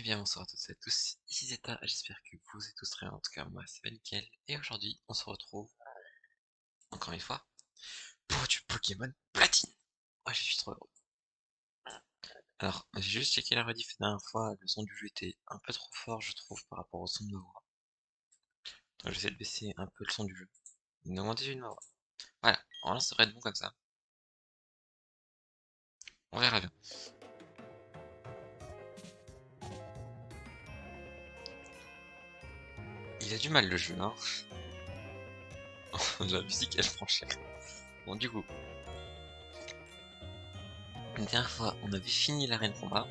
Eh bien bonsoir à toutes et à tous, ici Zeta, j'espère que vous êtes tous très bien, en tout cas moi c'est nickel, et aujourd'hui on se retrouve, encore une fois, pour du Pokémon Platine. Oh, je suis trop heureux. Alors, j'ai juste checké la rediff la dernière fois, le son du jeu était un peu trop fort je trouve par rapport au son de ma voix. Donc j'essaie de baisser un peu le son du jeu, d'augmenter celui de ma voix. Voilà, en ça devrait être bon comme ça, on verra bien. Il a du mal le jeu, hein. La musique elle prend cher. Bon du coup, une dernière fois on avait fini l'arène combat,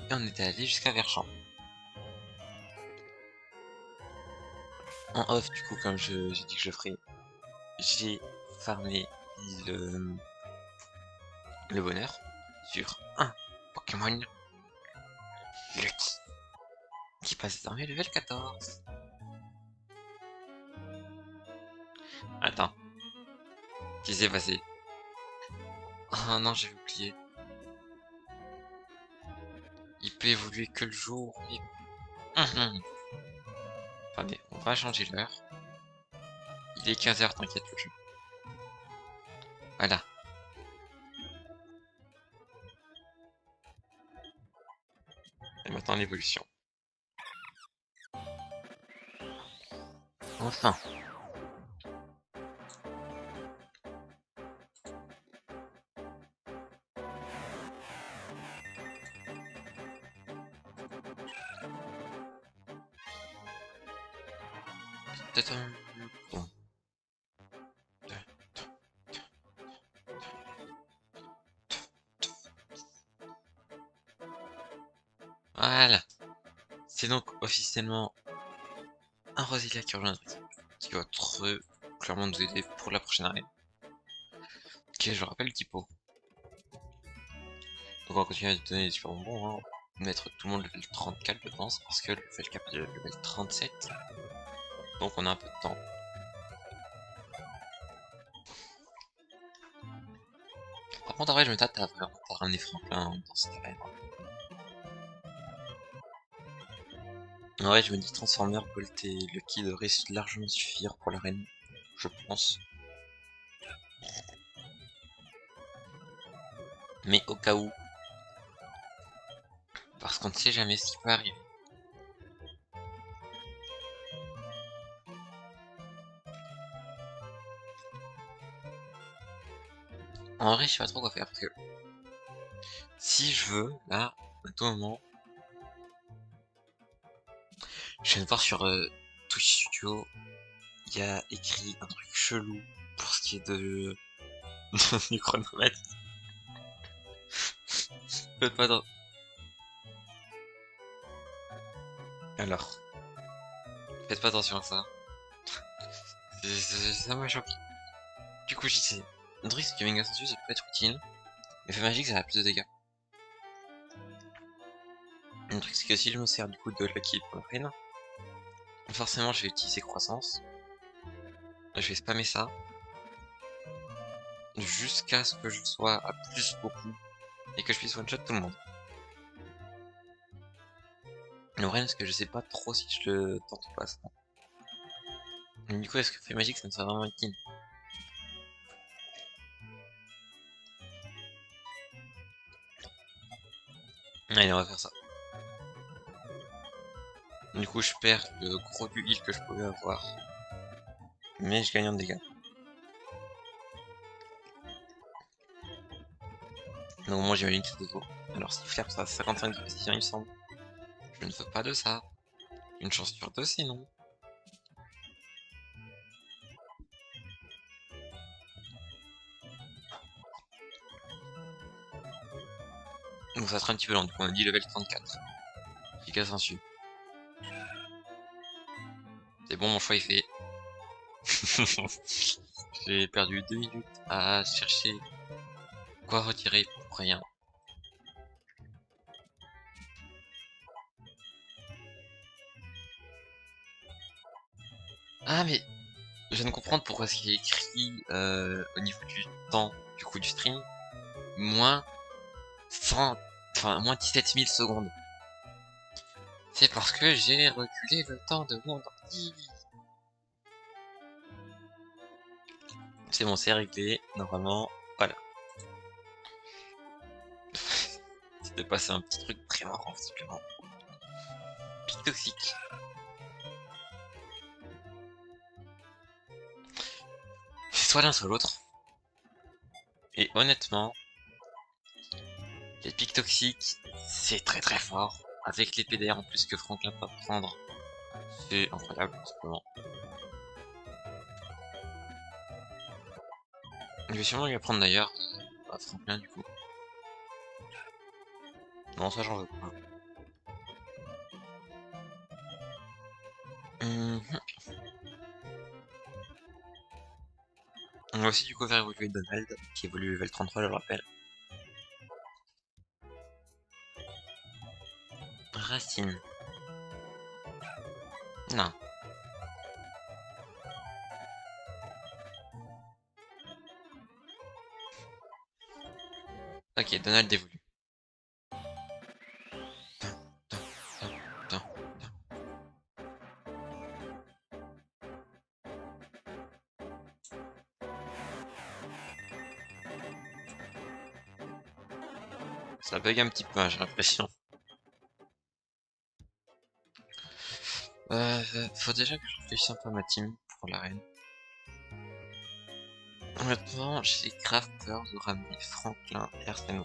et on était allé jusqu'à Verchamp. En off, du coup, comme j'ai dit que je ferais, j'ai farmé le, le bonheur sur un Pokémon Lucky qui passe désormais level 14. Attends, qu'est-ce qui s'est passé? Oh non, j'ai oublié. Il peut évoluer que le jour. Attendez, on va changer l'heure. Il est 15h, t'inquiète le jeu. Voilà. Et maintenant l'évolution. Enfin. Bon. Voilà. C'est donc officiellement un Roselia qui rejoint notre équipe, qui va très clairement nous aider pour la prochaine arène. Qui est, je rappelle, Tipo. Donc on va continuer à donner des super bonbons, hein. Mettre tout le monde level 34 je pense, parce que le level cap est level 37. Donc on a un peu de temps. Par contre en vrai je me tâte à vraiment pas ramener Franklin dans cette arène. En vrai je me dis Transformer, Bolt et Lucky devraient largement suffire pour l'arène, je pense. Mais au cas où, parce qu'on ne sait jamais ce qui peut arriver. En vrai je sais pas trop quoi faire, parce que si je veux, là, à tout moment, je viens de voir sur Twitch Studio, il y a écrit un truc chelou pour ce qui est du chronomètre. Faites pas de... Alors, faites pas attention à ça. Ça m'a choqué. Du coup, j'y sais. Drix qui Mega Sensu, ça peut être utile. Mais fait magique, ça a plus de dégâts. Le truc, c'est que si je me sers du coup de Lucky pour l'arène, forcément, je vais utiliser croissance. Je vais spammer ça. Jusqu'à ce que je sois à plus beaucoup. Et que je puisse one-shot tout le monde. Le problème, c'est que je sais pas trop si je le tente ou pas ça. Mais du coup, est-ce que fait magique, ça me sera vraiment utile? Allez, on va faire ça. Du coup, je perds le gros du heal que je pouvais avoir. Mais je gagne en dégâts. Donc moi j'ai une unité de go. Alors si Flair ça a 55 de précision il me semble. Je ne veux pas de ça. Une chance sur deux sinon. Donc ça sera un petit peu lent, du coup on a dit level 34. Giga sensu. C'est bon, mon choix est fait. J'ai perdu 2 minutes à chercher quoi retirer pour rien. Ah mais je viens de comprendre pourquoi ce qui est écrit au niveau du temps du coup du stream. Moins 100, enfin moins 17 000 secondes. C'est parce que j'ai reculé le temps de mon ordi. C'est bon, c'est réglé, normalement, voilà. C'était passé un petit truc très marrant, visiblement. Pic toxique. C'est soit l'un soit l'autre. Et honnêtement, les pics toxiques, c'est très très fort. Avec les PDR en plus que Franklin peut prendre, c'est incroyable, tout simplement. Je vais sûrement lui apprendre d'ailleurs à Franklin du coup. Non, ça j'en veux pas. On va aussi du coup faire évoluer Donald, qui évolue level 33, je le rappelle. Racine. Non. Ok, Donald évolue. Ça bug un petit peu, hein, j'ai l'impression. Faut déjà que je réfléchisse un peu à ma team pour l'arène. Honnêtement, j'ai grave peur de ramener Franklin et Arsène.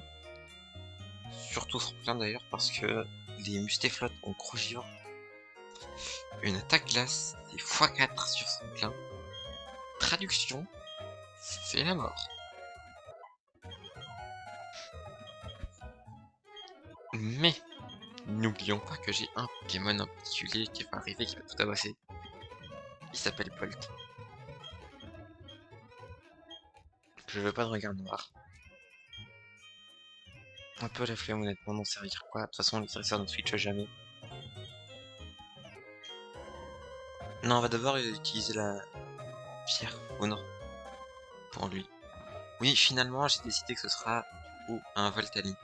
Surtout Franklin d'ailleurs parce que les mustéflottes ont gros givre. Une attaque glace, c'est x4 sur Franklin. Traduction, c'est la mort. Mais, n'oublions pas que j'ai un Pokémon en particulier qui va arriver, qui va tout tabasser. Il s'appelle Bolt. Je veux pas de regard noir. Un peu la flemme honnêtement, n'en servir quoi. De toute façon, les dresseurs ne switchent jamais. Non, on va d'abord utiliser la pierre Honor pour lui. Oui, finalement, j'ai décidé que ce sera ou un Voltali.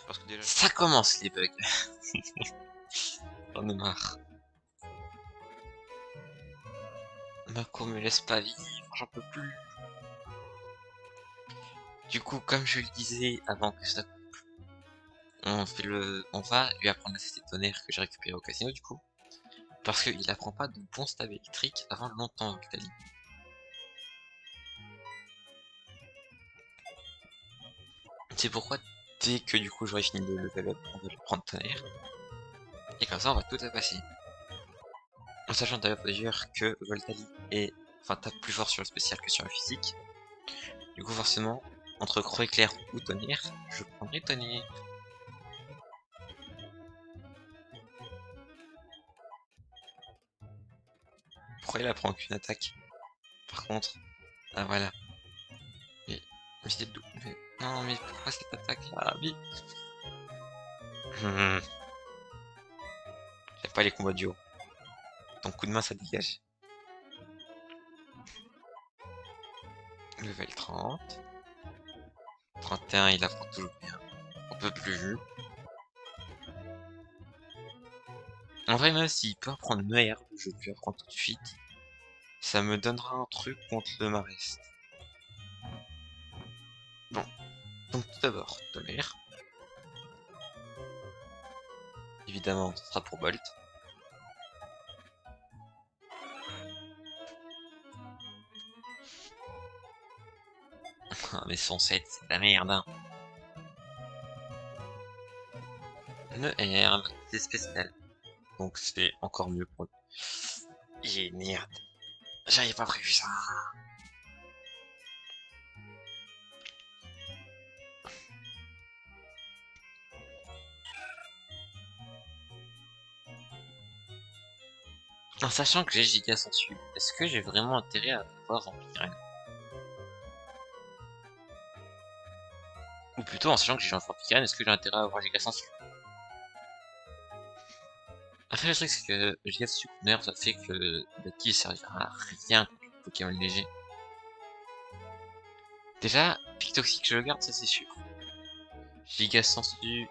Parce que déjà, ça commence les bugs. J'en ai marre. Mako me laisse pas vivre, j'en peux plus. Du coup, comme je le disais avant que ça coupe, on va lui apprendre la cité de tonnerre que j'ai récupéré au casino du coup. Parce qu'il apprend pas de bons stabs électriques avant longtemps, Octali. C'est pourquoi dès que du coup j'aurai fini de level up, on va lui prendre tonnerre. Et comme ça on va tout passer. En sachant d'ailleurs que Voltali est, enfin, tape plus fort sur le spécial que sur le physique. Du coup forcément, entre croix éclair ou tonnerre, je prendrai tonnerre. Pourquoi il apprend qu'une attaque? Par contre, ah voilà. Mais c'est d'où? Non mais pourquoi cette attaque là? Oui. J'aime pas les combats duo. Ton coup de main ça dégage. Level 30. 31 il apprend toujours bien. On peut plus. En vrai même s'il peut apprendre une herbe, je vais lui apprendre tout de suite. Ça me donnera un truc contre le Marest. Bon. Donc tout d'abord, tonnerre. Évidemment, ce sera pour Bolt. Mais 107, c'est de la merde, hein. Une herbe, c'est spécial. Donc c'est encore mieux pour lui. Et merde. J'avais pas prévu ça. En sachant que j'ai giga sensu, est-ce que j'ai vraiment intérêt à avoir Vampirine? Ou plutôt en sachant que j'ai Vampirine, est-ce que j'ai intérêt à avoir giga sensu? Après le truc c'est que giga sensu Conner, ça fait que Betty servira à rien contre le Pokémon léger. Déjà, Pic Toxique je le garde, ça c'est sûr. Giga sensu.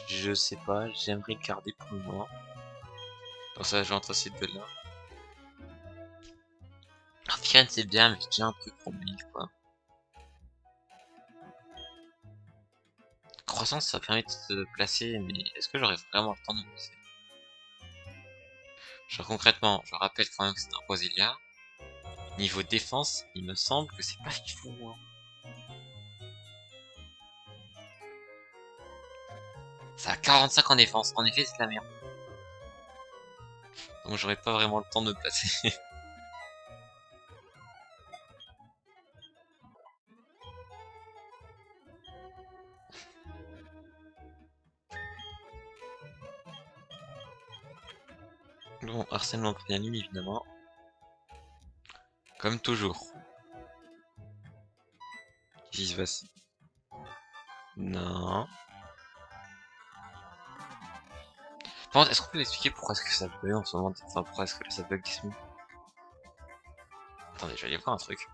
Je sais pas, j'aimerais le garder pour le moment. Donc ça joue entre ces deux-là. Firen c'est bien, mais j'ai déjà un truc pour lui, quoi. Croissance, ça permet de se placer, mais est-ce que j'aurais vraiment le temps de me placer? Genre concrètement, je rappelle quand même que c'est un Roselia. Niveau défense, il me semble que c'est pas fou, hein. Ça a 45 en défense, en effet c'est de la merde. Donc j'aurais pas vraiment le temps de me placer. Bon, harcèlement pour Yanumi évidemment. Comme toujours. Qu'est-ce qui se passe? Non. Par contre, est-ce qu'on peut expliquer pourquoi est-ce que ça bug en ce moment? Enfin, pourquoi est-ce que ça bug des semaines? Attendez, je vais aller voir un truc.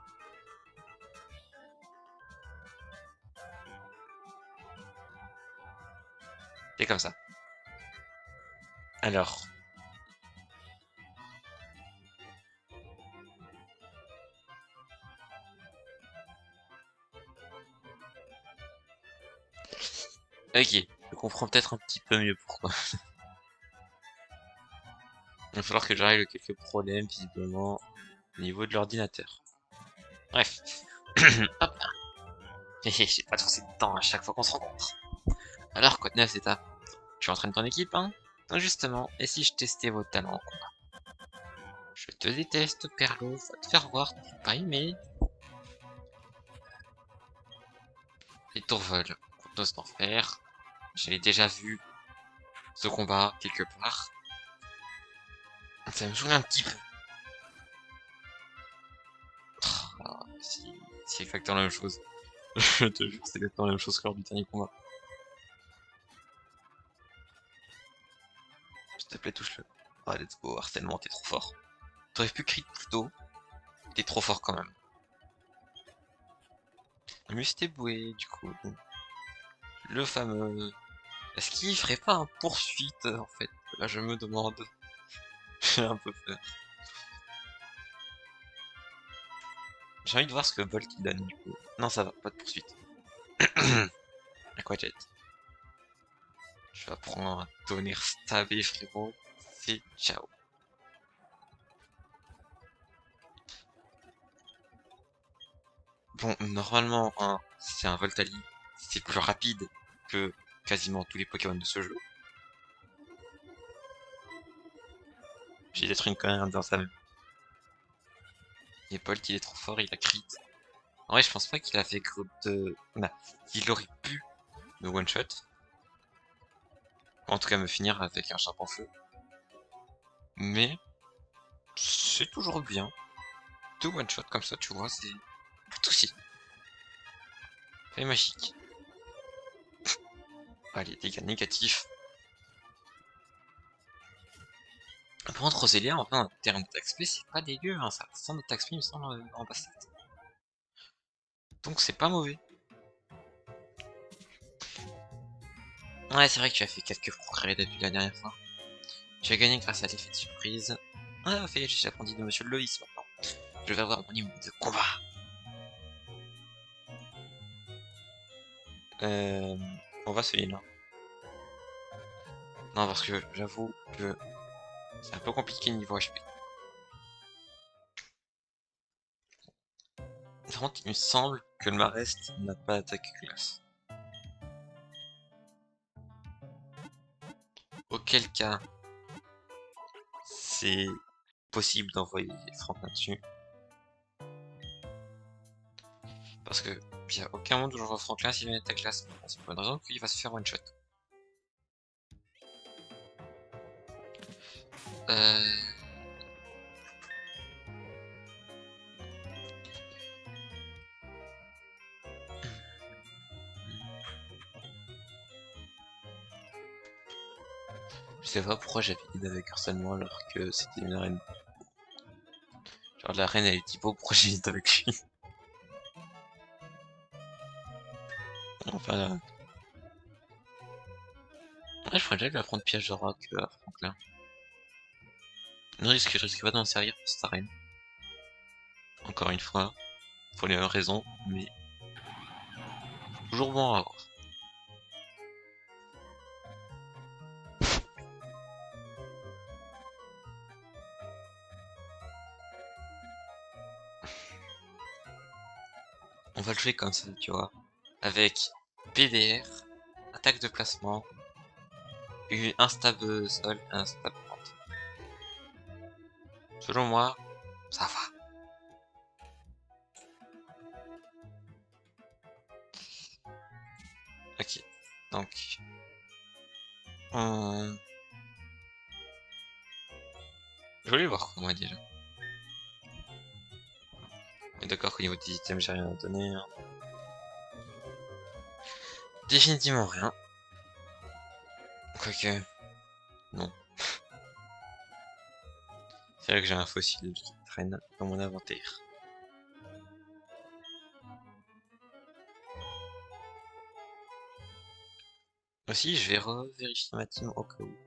C'est comme ça. Alors. Ok, je comprends peut-être un petit peu mieux pourquoi. Il va falloir que je règle quelques problèmes, visiblement, au niveau de l'ordinateur. Bref. Hop là. J'ai pas trop de temps à chaque fois qu'on se rencontre. Alors, quoi de neuf, Zeta? Tu entraînes ton équipe, hein? Justement, et si je testais vos talents? Je te déteste, Perlo, va te faire voir, tu pas aimé. Les tourvols, Contos d'enfer. Je l'ai déjà vu, ce combat, quelque part. Ça me saoule un petit peu. Ah, c'est exactement la même chose. Je te jure, c'est exactement la même chose que lors du dernier combat. S'il te plaît, touche-le. Ah, let's go, harcèlement, t'es trop fort. T'aurais pu crier plus tôt. T'es trop fort quand même. Mais c'était boué, du coup. Le fameux... Est-ce qu'il ferait pas un poursuite, en fait? Là, je me demande. J'ai un peu peur. J'ai envie de voir ce que Volt il donne, du coup. Non, ça va, pas de poursuite. Aquajet. Je vais apprendre à tonnerre stabé, frérot. C'est ciao. Bon, normalement, hein, c'est un Voltali. C'est plus rapide que quasiment tous les Pokémon de ce jeu. J'ai d'être une connerie dans sa même. Et Bolt, il est trop fort, il a crit. En vrai, je pense pas qu'il a fait groupe de... Bah, il aurait pu me one-shot. En tout cas, me finir avec un charpe en feu. Mais, c'est toujours bien. De one-shot comme ça, tu vois, c'est... Pas de soucis. C'est magique. Allez, dégâts négatifs. Par contre, Roselia, enfin, en termes d'attaque spé, c'est pas dégueu, hein, ça. 100 d'attaque spé, il me semble, en basket. Donc, c'est pas mauvais. Ouais, c'est vrai que tu as fait quelques progrès depuis la dernière fois. Tu as gagné grâce à l'effet de surprise. Ah, fait, j'ai appris de Monsieur Loïs maintenant. Je vais avoir mon niveau de combat. Euh, on va celui-là. Non, parce que j'avoue que c'est un peu compliqué niveau HP. Par contre, il me semble que le Marest n'a pas d'attaque glace. Auquel cas, c'est possible d'envoyer Franklin dessus. Parce que il n'y a aucun monde où j'envoie Franklin s'il a une attaque glace. C'est pas une raison qu'il va se faire one shot. Euh... Je sais pas pourquoi j'avais l'idée avec harcèlement alors que c'était une arène. Genre la reine elle est typo, pourquoi j'ai l'idée avec lui? Enfin là. Ouais, je pourrais déjà lui apprendre piège de roc à Franklin. Je risque pas d'en servir pour cette arène. Encore une fois, pour les mêmes raisons, mais toujours bon à avoir. On va le jouer comme ça, tu vois. Avec PDR, attaque de placement, un stab sol et un stab pente. Selon moi, ça va. Ok, donc... Je voulais voir quoi, moi, déjà. Mais d'accord qu'au niveau des items, j'ai rien à donner. Hein. Définitivement rien. Quoique... Non. C'est vrai que j'ai un fossile qui traîne dans mon inventaire. Aussi, je vais revérifier ma team au cas où.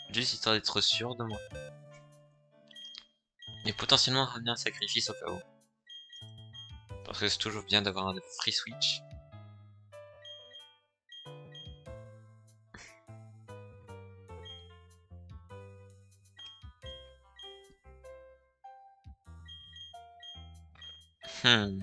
Juste histoire d'être sûr de moi. Et potentiellement ramener un sacrifice au cas où. Parce que c'est toujours bien d'avoir un free switch. Hmm.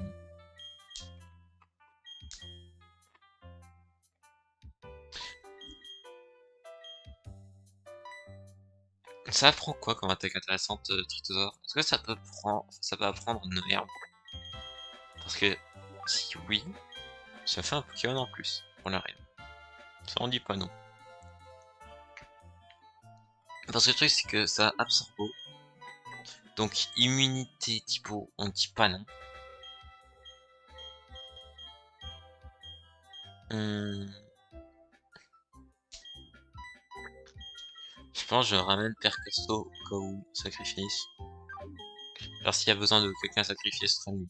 Ça apprend quoi comme attaque intéressante, Trittosaur? Est-ce que ça peut apprendre une herbe? Parce que si oui, ça fait un Pokémon en plus pour l'arène. Ça on dit pas non. Parce que le truc c'est que ça absorbe. Donc immunité typo, on dit pas non. Je pense que je ramène Percasso au cas où sacrifice. Alors s'il y a besoin de quelqu'un à sacrifier, ce sera lui.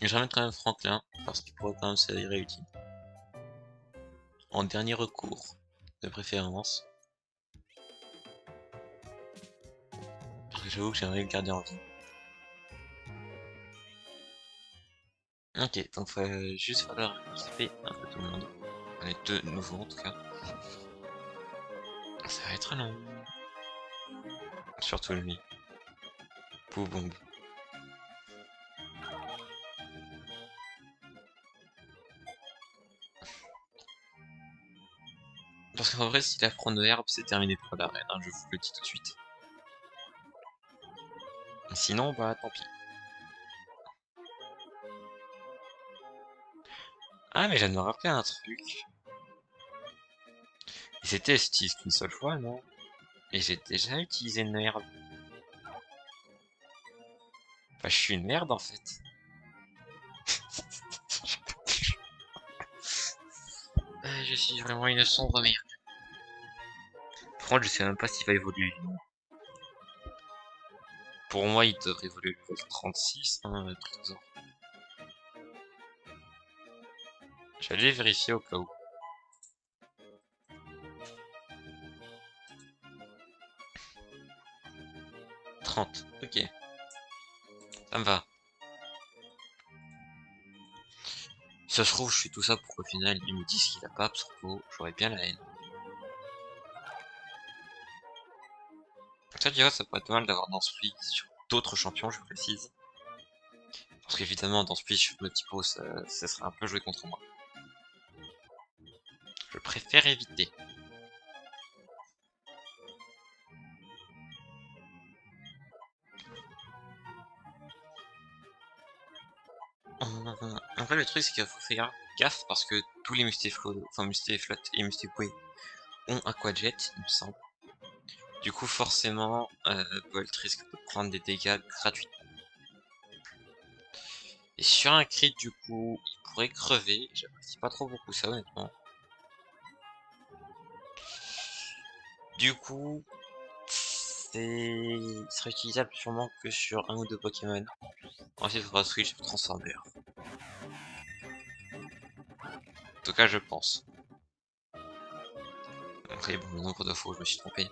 Je ramène quand même Franklin, parce qu'il pourrait quand même s'avérer utile. En dernier recours, de préférence. Parce que j'avoue que j'aimerais le garder en vie. Ok, donc juste falloir équiper un peu tout le monde. On est deux nouveaux en tout cas. Ça va être long. Surtout lui. Boum. Parce qu'en vrai, s'il apprend de herbe, c'est terminé pour l'arène, hein, je vous le dis tout de suite. Sinon, bah tant pis. Ah, mais je viens de me rappeler un truc. Et c'était utilisé qu'une seule fois, non? Et j'ai déjà utilisé une herbe. Bah, je suis une merde en fait. Je suis vraiment une sombre merde. Par contre, je sais même pas s'il va évoluer. Pour moi, il devrait évoluer le level 36, hein, le trésor. J'allais vérifier au cas où. 30, ok. Ça me va. Si ça se trouve, je fais tout ça pour qu'au final, ils me disent qu'il a pas Absorbo. J'aurais bien la haine. Ça, tu vois, ça pourrait être pas mal d'avoir dans Split sur d'autres champions, je précise. Parce qu'évidemment, dans Split, sur le typo, ça serait un peu joué contre moi. Je préfère éviter. Après, le truc, c'est qu'il faut faire gaffe parce que tous les Mustéflot, enfin Mustéflot et Mustépoué ont Aquajet, il me semble. Du coup, forcément, Bolt risque de prendre des dégâts gratuits. Et sur un crit, du coup, il pourrait crever. J'apprécie pas trop beaucoup ça, honnêtement. Du coup, il sera utilisable sûrement que sur un ou deux Pokémon. Ensuite, il faudra switch transformer. En tout cas, je pense. Après, bon, le nombre de fois où je me suis trompé.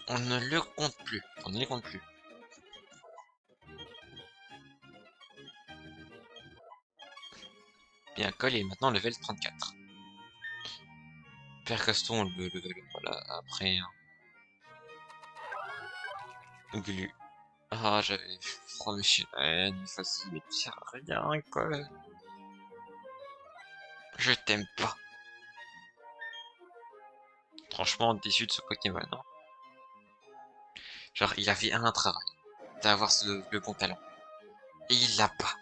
On ne le compte plus. On ne les compte plus. Bien, Cole est maintenant level 34. Père Gaston le level, voilà, après. Glu. Ah, j'avais froid, mais je facile, mais tu sers à rien, Cole. Je t'aime pas. Franchement, déçu de ce Pokémon, hein. Genre, il avait un travail, d'avoir le bon talent. Et il l'a pas.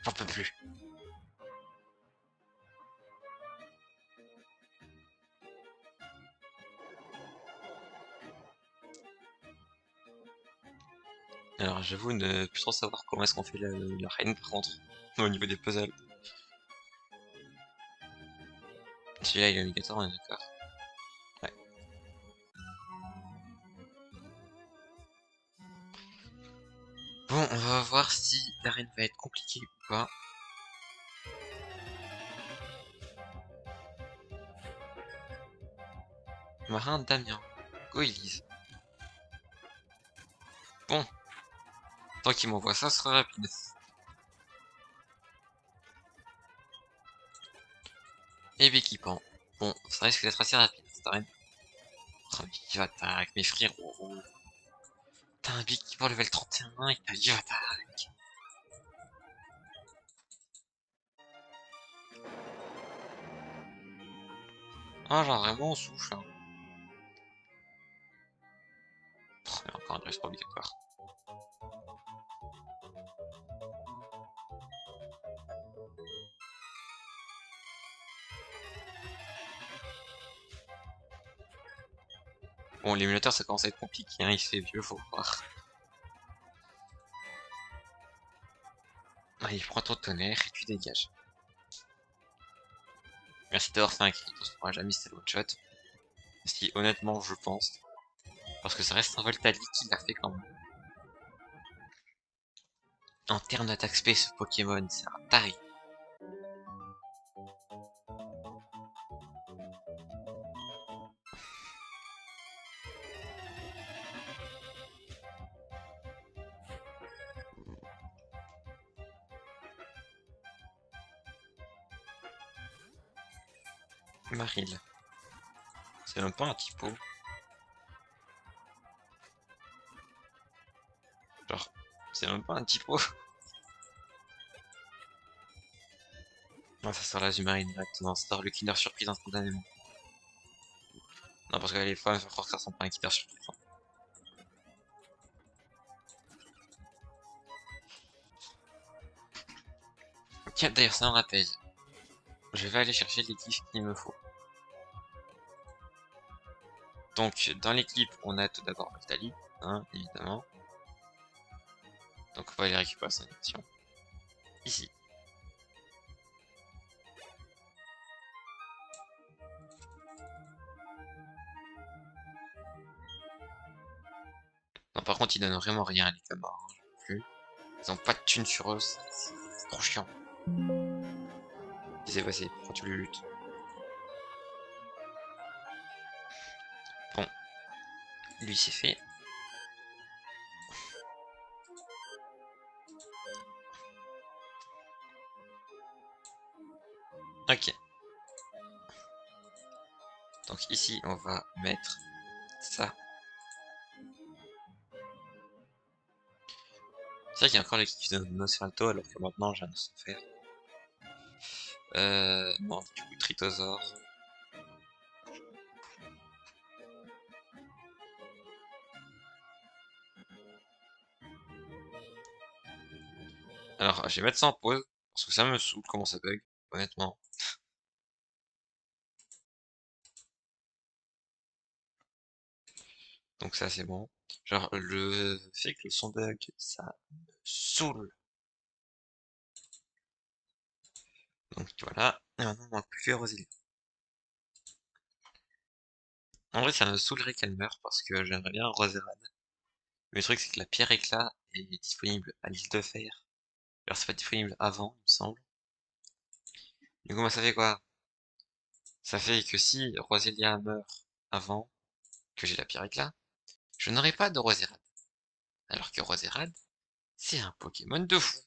J'en peux plus. Alors, j'avoue ne plus trop savoir comment est-ce qu'on fait la reine, par contre, au niveau des puzzles. Celui-là, il est obligatoire, on est d'accord. Ouais. Bon, on va voir si l'arène va être compliquée ou pas. Marin Damien. Go Elise. Bon, tant qu'il m'envoie ça, ce sera rapide. Et Béquipant. Bon, ça risque d'être assez rapide, cette arène. Oh, mais qui attaque, mes frérots. T'as un Béquipant level 31 et t'as du attaque. Ah, genre vraiment, on souffle. Hein. Oh, mais encore un dress pas obligatoire. Bon, l'émulateur, ça commence à être compliqué, hein, il se fait vieux, faut voir. Ah, il prend ton tonnerre et tu dégages. Merci d'avoir fait un crit, on se pourra jamais c'est le one shot. Si, honnêtement, je pense. Parce que ça reste un Voltali qui l'a fait quand même. En termes d'attaque space, ce Pokémon, c'est un taré. Maril. C'est même pas un typo. Genre, c'est même pas un typo. Non, ça sort la Zumarine directement. Ça sort le Kinder Surprise instantanément. Non, parce que les fois, je crois que ça ressemble pas à un Kinder Surprise. Tiens, d'ailleurs, ça me rappelle. Je vais aller chercher l'équipe qu'il me faut. Donc, dans l'équipe, on a tout d'abord Voltali, hein, évidemment. Donc, on va aller récupérer son action. Ici. Non, par contre, ils donnent vraiment rien à les Camors, hein, plus. Ils ont pas de thunes sur eux, c'est trop chiant. Qu'est-ce qui s'est passé? Pourquoi tu le luttes? Bon, lui c'est fait. Ok. Donc ici, on va mettre ça. C'est vrai qu'il y a encore l'équipe de Nosferatu alors que maintenant j'ai un faire. Bon, du coup, Tritosaur. Alors, je vais mettre ça en pause, parce que ça me saoule comment ça bug, honnêtement. Donc ça, c'est bon. Genre, le fait que le son bug, ça me saoule. Donc voilà, et maintenant, on manque plus que Rosélie. En vrai, ça me saoulerait qu'elle meure, parce que j'aimerais bien Roserade. Mais le truc, c'est que la pierre éclat est disponible à l'île de Fer. Alors, c'est pas disponible avant, il me semble. Du coup, moi, ça fait quoi? Ça fait que si Roselia meurt avant que j'ai la Pyrex là, je n'aurai pas de Roserade. Alors que Roserade, c'est un Pokémon de fou.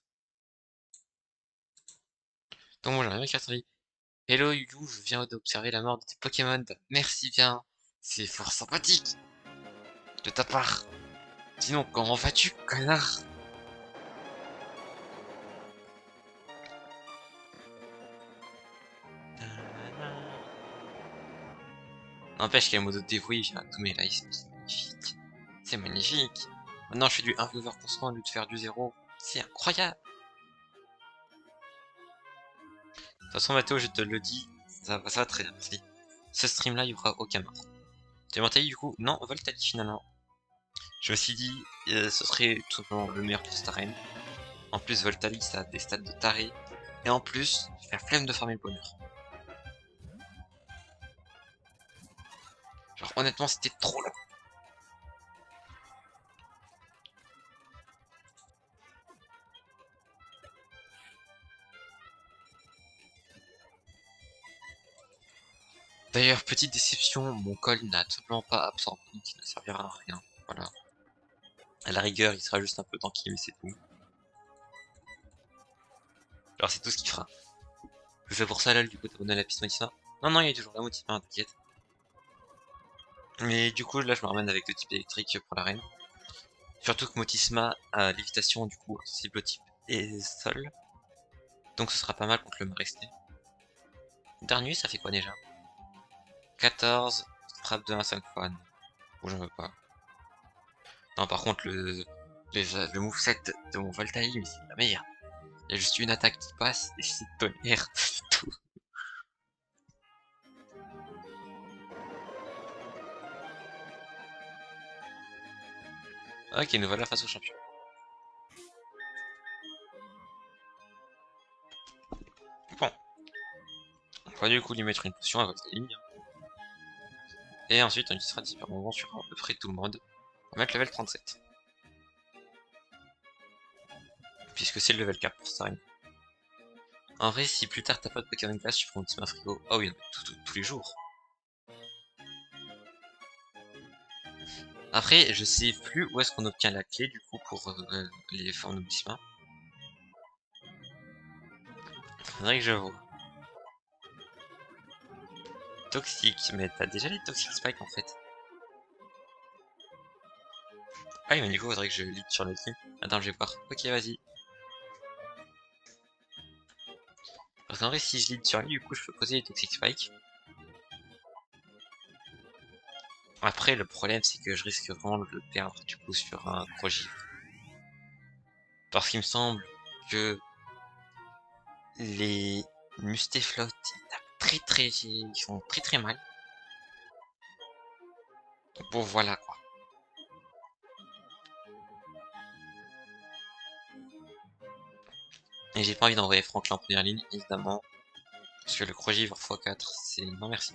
Donc moi, j'aimerais bien qu'elle dit Hello Yu, je viens d'observer la mort de tes Pokémon. Merci bien. C'est fort sympathique de ta part. Sinon, comment vas-tu, connard? N'empêche qu'il y a un mode dévoué, j'ai tous mes lives, c'est magnifique. C'est magnifique. Maintenant, je fais du 1 over constant au lieu de faire du 0. C'est incroyable. De toute façon, Mathéo, je te le dis, ça va très bien, merci. Ce stream-là, il y aura aucun mort. T'es Voltali du coup? Non, Voltali finalement. Je me suis dit, ce serait tout simplement le meilleur de cette arène. En plus, Voltali, ça a des stats de taré. Et en plus, j'ai la flemme de farmer le bonheur. Genre, honnêtement, c'était trop long. D'ailleurs, petite déception, mon col n'a tout simplement pas absorbé, qui ne servira à rien. Voilà. À la rigueur, il sera juste un peu tanky, mais c'est tout. Alors, c'est tout ce qu'il fera. Je fais pour ça, là, du coup, t'abonnes à la piste Motisma. Non, non, il y a toujours la Motisma, t'inquiète. Mais du coup, là, je me ramène avec le type électrique pour l'arène. Surtout que Motisma a lévitation, du coup, cible au type et sol. Donc ce sera pas mal contre le Maresté. Dernier, ça fait quoi déjà? 14, frappe de 1 5 fois. Ou j'en veux pas. Non, par contre, le moveset de mon Voltaï, c'est la meilleure. Il y a juste une attaque qui passe, et c'est tonnerre, c'est tout. Ok, nous voilà face au champion. Bon, on va du coup lui mettre une potion à Voltaï. Et ensuite, on utilisera différents mouvements sur à peu près tout le monde. On va mettre level 37. Puisque c'est le level 4 pour Starine. En vrai, si plus tard t'as pas de Pokémon classe, tu prends un petit frigo. Oh oui, tous les jours. Après, je sais plus où est-ce qu'on obtient la clé du coup pour les formes d'Obisma. Faudrait que je vois. Toxique, mais t'as déjà les Toxic Spike en fait. Ah oui, mais du coup, faudrait que je lead sur le team. Attends, je vais voir. Ok, vas-y. Parce qu'en vrai, si je lead sur lui, du coup, je peux poser les Toxic Spike. Après, le problème, c'est que je risque vraiment de le perdre du coup sur un Crogivre. Parce qu'il me semble que les Mustéflottes, ils tapent ils font très mal. Bon, voilà quoi. Et j'ai pas envie d'envoyer Franklin en première ligne, évidemment. Parce que le Crogivre x4, c'est non merci.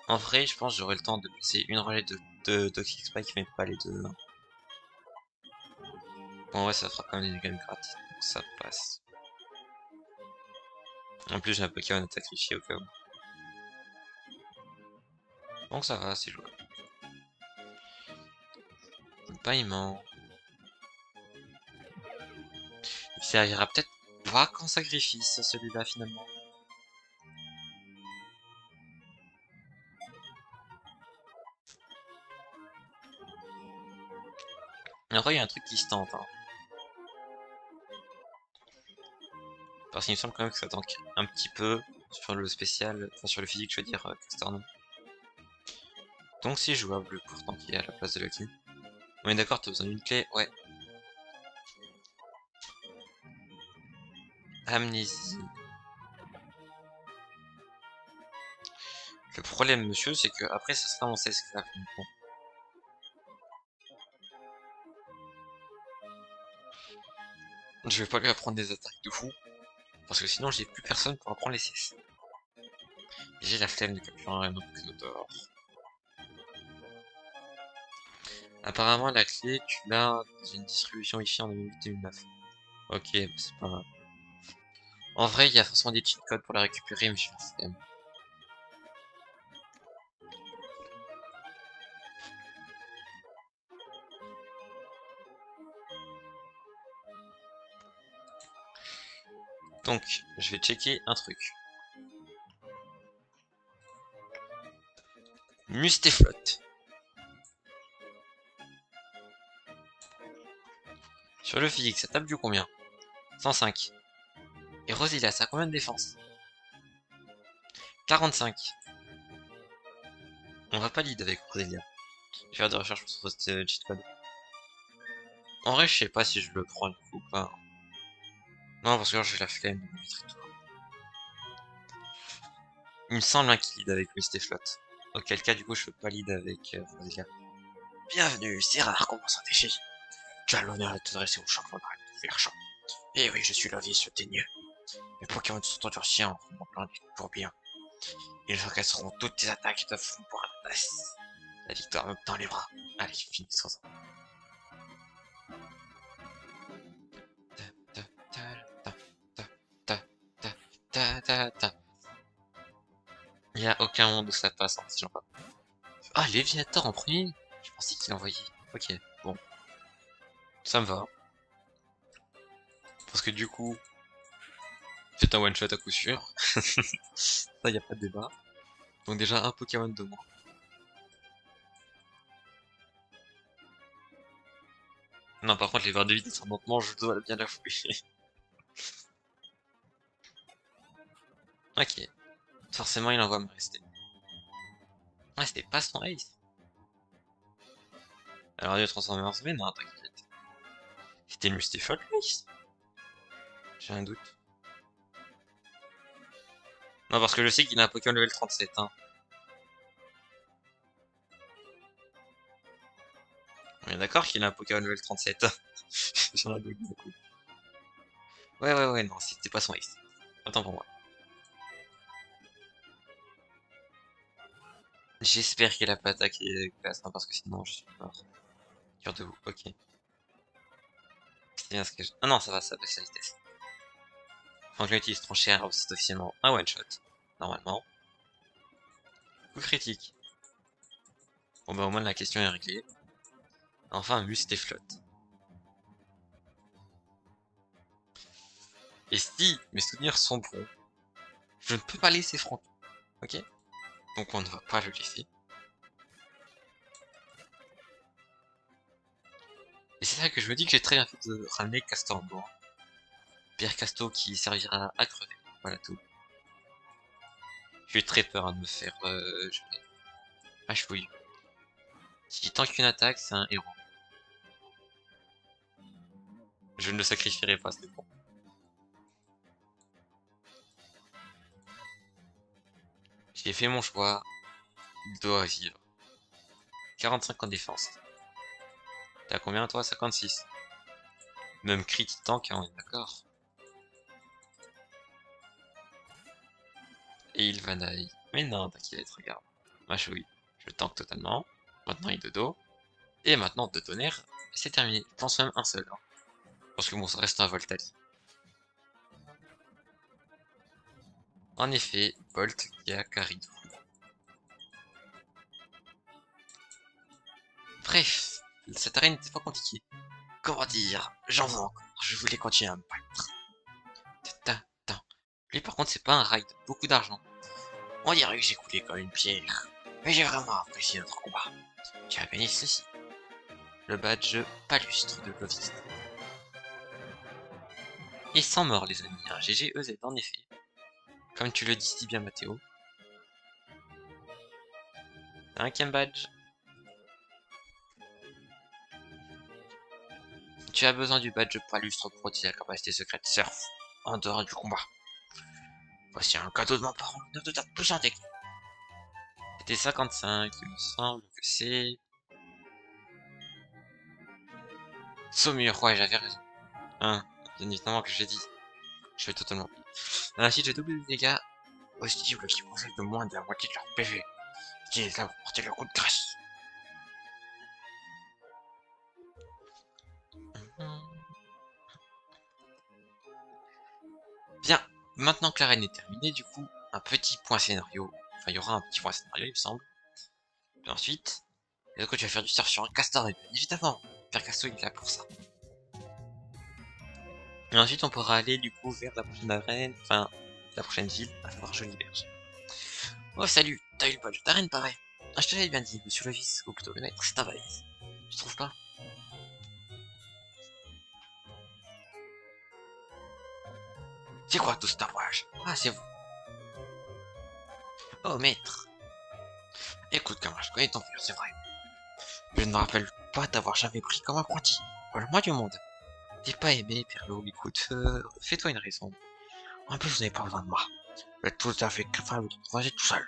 En vrai, je pense que j'aurai le temps de placer une rangée de Toxic Spike, mais pas les deux. Bon, en vrai, ça fera quand même des dégâts gratis, donc ça passe. En plus, j'ai un Pokémon à sacrifier au cas où. Donc ça va, c'est jouable. Paillement. Il servira peut-être pas qu'en sacrifice, celui-là, finalement. Mais en vrai, il y a un truc qui se tente, hein. Parce qu'il me semble quand même que ça tank un petit peu sur le spécial, enfin sur le physique, je veux dire, Castorno. Donc c'est jouable pour tanker à la place de Lucky. On est d'accord, t'as besoin d'une clé? Ouais. Amnésie. Le problème, monsieur, c'est que après, ça sera mon esclave. Bon. Je vais pas lui apprendre des attaques de fou, parce que sinon j'ai plus personne pour apprendre les CS. J'ai la flemme de capturer un autre Xodor. Apparemment, la clé, tu l'as dans une distribution Wi-Fi en 2008-2009. Ok, c'est pas grave. En vrai, il y a forcément des cheat codes pour la récupérer, mais je vais le faire quand même. Donc, je vais checker un truc. Mustéflotte. Sur le physique, ça tape du combien? 105. Et Rosilla, ça a combien de défense? 45. On va pas lead avec Rosilla. Je vais faire des recherches sur ce cheat code. En vrai, je sais pas si je le prends du coup ou pas. Non, parce que là, j'ai la flemme de mettre et tout. Il me semble qu'il lead avec Mustéflotte. Auquel cas, du coup, je peux pas lead avec Rosilla. Bienvenue, c'est rare qu'on m'en déchet. Tu as l'honneur de t'adresser au champion de faire champ. Eh oui, je suis le vice teigneux. Mes Pokémon sont endurcis en remontant pour bien. Ils encaisseront toutes tes attaques de fou pour un passe. La victoire me dans les bras. Allez, finis sans ça. Il y a aucun monde où ça passe en si pas. Ah, Léviator en premier. Je pensais qu'il envoyait. Ok, bon. Ça me va. Parce que du coup, c'est un one shot à coup sûr. Ça, y a pas de débat. Donc déjà un Pokémon de moins. Non, par contre, les barres de vie de je dois bien l'avouer. Ok. Forcément, il envoie me rester. Ah, c'était pas son ace. Alors, il a transformé en semaine, non, t'inquiète. C'était une Mustifol, ace. J'ai un doute. Non, parce que je sais qu'il a un Pokémon level 37, hein. On est d'accord qu'il a un Pokémon level 37. J'en ai un doute, du coup. Ouais, non, c'était pas son ace. Attends pour moi. J'espère qu'il a pas attaqué classe, hein, parce que sinon, je suis mort. Cœur de vous, ok. C'est bien ce que je... Ah non, ça baisse la vitesse. Quand je l'utilise trop cher, c'est officiellement un one shot. Normalement. Coup critique. Bon bah au moins la question est réglée. Enfin, Mustéflotte. Et si mes souvenirs sont bons, je ne peux pas laisser Franck. Ok? Donc on ne va pas le laisser. Et c'est ça que je me dis que j'ai très bien fait de ramener Castor en bord. Pierre Casto qui servira à crever. Voilà tout. J'ai très peur de me faire chouille. Si tant qu'une attaque, c'est un héros. Je ne le sacrifierai pas, c'est bon. J'ai fait mon choix. Il doit vivre. 45 en défense. T'as combien toi? 56. Même crit tank, hein, on est d'accord. Et il va die. Mais non, t'inquiète, regarde. Machoui, je tank totalement. Maintenant il est de dos. Et maintenant de tonnerre, c'est terminé. Je pense même un seul. Hein. Parce que bon, ça reste un Voltali. En effet, Bolt qui a Karidou. Bref, cette arène n'était pas compliquée. Comment dire? J'en veux encore. Je voulais continuer à me battre. Lui par contre c'est pas un raid, beaucoup d'argent. On dirait que j'ai coulé comme une pierre. Mais j'ai vraiment apprécié notre combat. Tu as gagné ceci. Le badge palustre de Clovis. Et sans mort les amis, hein. GG EZ en effet. Comme tu le dis si bien Mathéo. Cinquième badge. Tu as besoin du badge palustre pour utiliser la capacité secrète surf en dehors du combat. Voici un cadeau de ma part en honneur de ta puissante technique. C'était 55, il me semble que c'est... Saumur, ouais j'avais raison. Hein, bien évidemment que j'ai dit. Je fais totalement. Ainsi j'ai doublé les dégâts aux cibles qui possèdent de moins de la moitié de leur PV. Qui les a porté le coup de grâce. maintenant que l'arène est terminée, du coup, un petit point scénario. Enfin, il y aura un petit point scénario, il me semble. Puis ensuite, est-ce que tu vas faire du surf sur un castor? Et bien évidemment, Pierre Casto il est là pour ça. Et ensuite, on pourra aller du coup vers la prochaine arène, enfin, la prochaine ville, à savoir Jolie Berge. Oh salut, t'as eu le badge d'arène pareil. Ah, je te l'avais bien dit, monsieur le vice, ou plutôt le maître, c'est un valise. Tu trouves pas? C'est quoi tout ce tapage? Ah, c'est vous. Oh maître. Écoute, camarade, je connais ton père, c'est vrai. Je ne me rappelle pas t'avoir jamais pris comme apprenti. Voilà, moi du monde. T'es pas aimé, Perlo, écoute, fais-toi une raison. En plus, vous n'avez pas besoin de moi. Vous êtes tout à fait capable de trajet tout seul.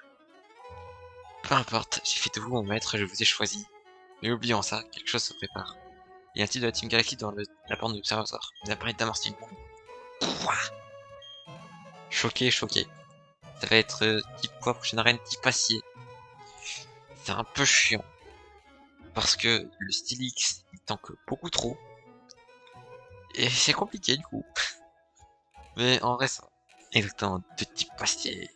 Peu importe, j'ai fait de vous mon maître et je vous ai choisi. Mais oublions ça, quelque chose se prépare. Il y a un type de la Team Galaxy dans la porte de l'observatoire. Il a parlé d'amorcer une bombe. Pouah. Choqué, choqué. Ça va être type quoi, prochaine arène, type acier. C'est un peu chiant. Parce que le Stylix, il tank beaucoup trop. Et c'est compliqué du coup. Mais en vrai, ça va. Exactement, de type acier.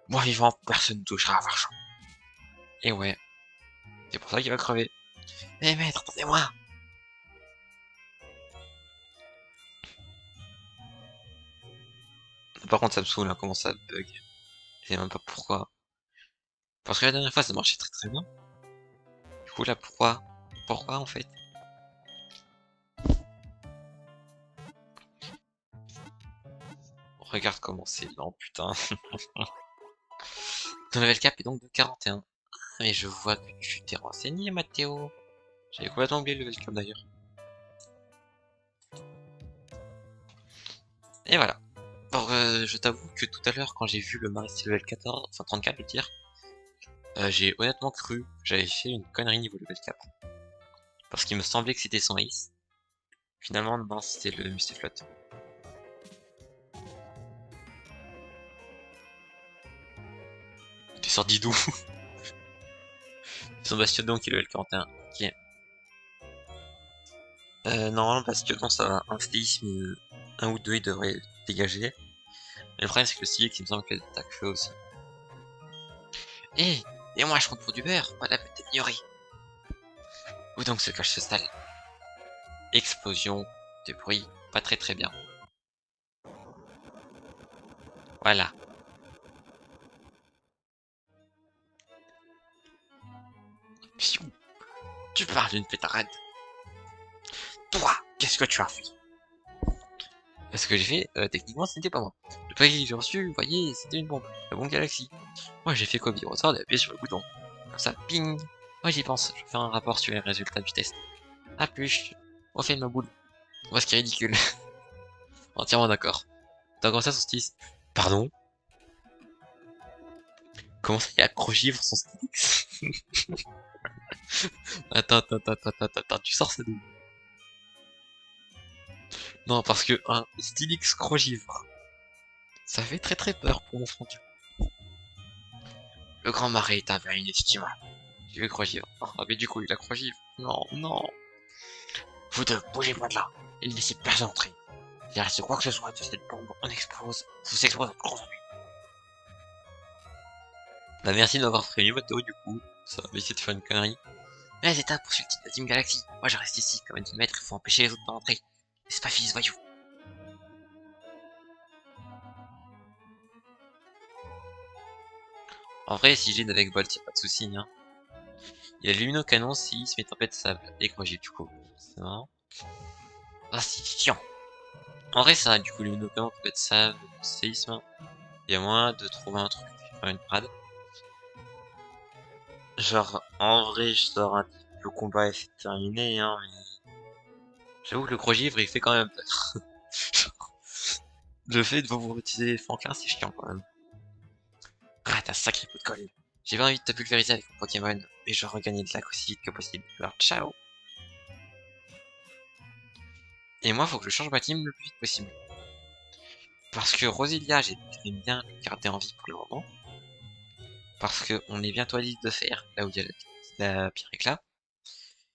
Moi vivant, personne ne touchera à Varchon. Et ouais, c'est pour ça qu'il va crever. Mais maître, attendez-moi! Par contre, ça me saoule, hein, comment ça bug. Je sais même pas pourquoi. Parce que la dernière fois, ça marchait très très bien. Du coup, là, pourquoi? Pourquoi, en fait? Regarde comment c'est lent, putain. Ton level cap est donc de 41. Ah, mais je vois que tu t'es renseigné, Mathéo. J'avais complètement oublié le level cap, d'ailleurs. Et voilà. Alors, je t'avoue que tout à l'heure, quand j'ai vu le Maristy level 14, enfin 34, je veux dire, j'ai honnêtement cru que j'avais fait une connerie niveau level cap. Parce qu'il me semblait que c'était son ace. Finalement, non, c'était le Mustiflot. T'es sorti d'où? Son Bastiodon qui est level 41. Ok. Normalement, Bastiodon, ça va. Un séisme, un ou deux, il devrait dégager. Mais le problème, c'est que le Stylix, il me semble qu'elle attaque feu aussi. Eh! Et moi, je compte pour du beurre, pas la peine d'ignorer. Où donc se cache ce sale? Explosion de bruit, pas très très bien. Voilà. Pfiou. Tu parles d'une pétarade. Toi, qu'est-ce que tu as fait? Ce que j'ai fait, techniquement, ce n'était pas moi. Le paquet que j'ai reçu, vous voyez, c'était une bombe. La bombe Galaxy. Moi, j'ai fait quoi? Au ressort d'appuyer sur le bouton. Comme ça, ping. Moi, j'y pense. Je vais faire un rapport sur les résultats du test. A plus. On fait ma boule. On voit ce qui est ridicule. Entièrement d'accord. T'as comme ça son style. Pardon? Comment ça, il y a Crogivre son Stylix? Attends, tu sors ça d'où? Non, parce que un Stylix Crogivre, ça fait très très peur pour mon front. Le grand marais est un bien inestimable. J'ai vu Crogivre. Ah, mais du coup, il a Crogivre. Non, non. Vous deux, bougez pas de là. Il ne laissez personne entrer. Il reste quoi que ce soit de cette bombe, on explose. Vous explose en gros ennui. Bah merci de m'avoir prévenu, Mathéo, du coup. Ça va essayer de faire une connerie. Mais les étapes pour suivre la Team Galaxy. Moi, je reste ici. Comme a dit le maître, il faut empêcher les autres d'entrer. C'est pas fils, voyou. En vrai, si j'ai avec Bolt, y'a pas de soucis, hein. Il a Lumino Canon, séisme et tempête de sable. Et Crogivre, du coup. C'est marrant. Ah, c'est chiant. En vrai, ça, du coup, Lumino Canon, tempête de sable, séisme. Il y a moyen de trouver un truc, faire une parade. Genre, en vrai, je sors un type, le combat est terminé, hein, mais j'avoue que le gros givre, il fait quand même peur. Le fait de vous utiliser Franklin, c'est chiant quand même. Ah, t'as un sacré coup de colle. J'ai pas envie de te pulvériser avec mon Pokémon, mais je dois regagner de lac aussi vite que possible. Alors, ciao. Et moi, faut que je change ma team le plus vite possible. Parce que Roselia, j'aimerais bien le garder en vie pour le moment. Parce que on est bientôt à l'île de fer, là où il y a la pierre éclat.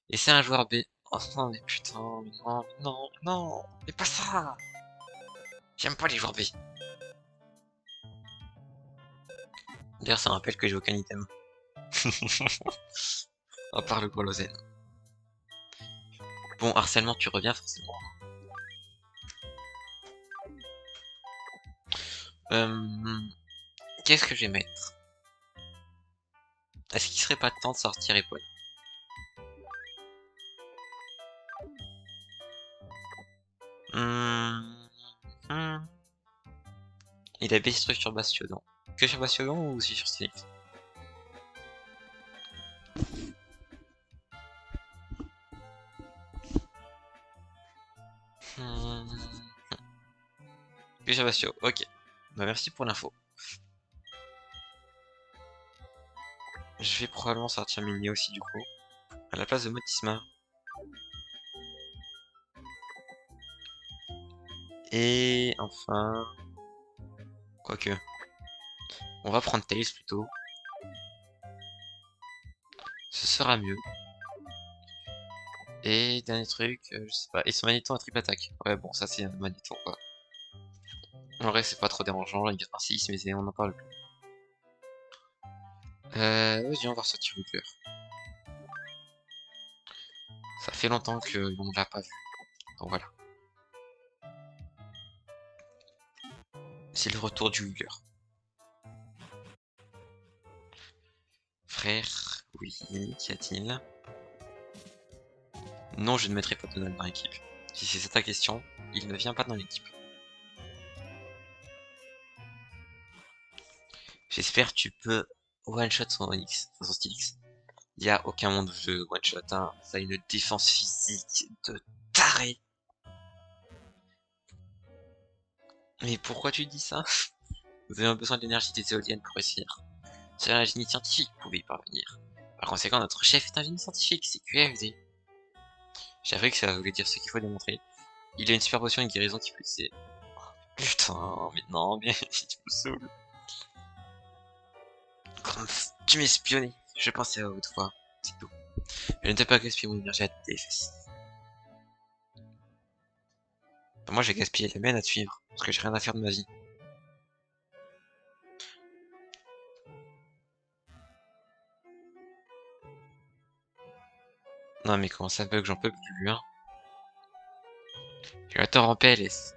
Et c'est un joueur B. Oh non, mais putain, mais non, mais non, mais pas ça! J'aime pas les joueurs B. D'ailleurs, ça me rappelle que j'ai aucun item. À part le Golozène. Bon, harcèlement, tu reviens forcément. Qu'est-ce que je vais mettre? Est-ce qu'il serait pas temps de sortir épaule? Il a baissé sur Bastiodon. Que sur Bastiodon ou aussi sur Stylix? Que sur Bastio, ok. Bah merci pour l'info. Je vais probablement sortir Mini aussi du coup. À la place de Motisma. Et enfin... Quoique... On va prendre Tails plutôt. Ce sera mieux. Et dernier truc, je sais pas. Et son Magnéton à triple attaque. Ouais bon ça c'est un Magnéton quoi. En vrai c'est pas trop dérangeant, il vient par 6 mais on en parle plus. Vas-y on va ressortir Rucler. Ça fait longtemps que on l'a pas vu. Donc voilà. C'est le retour du Ruger. Frère, oui, qu'y a-t-il? Non, je ne mettrai pas Donald dans l'équipe. Si c'est ça ta question, il ne vient pas dans l'équipe. J'espère que tu peux one-shot son Onyx, son Stylix. Il n'y a aucun monde où je one-shot, hein. Ça a une défense physique de taré. Mais pourquoi tu dis ça? Vous avez besoin d'énergie des éoliennes pour réussir. Seul un génie scientifique pouvait y parvenir. Par conséquent, notre chef est un génie scientifique, c'est QFD. J'avoue que ça voulait dire ce qu'il faut démontrer. Il a une super potion et une guérison qui peut utiliser. Putain, mais non, bien, tu me saoules. Quand tu m'espionnais, je pensais à haute voix, c'est tout. Je ne t'ai pas gaspillé mon énergie à tes fesses. Moi, j'ai gaspillé la mienne à te suivre, parce que j'ai rien à faire de ma vie. Non, mais comment ça bug, j'en peux plus, hein. Je l'attends en PLS.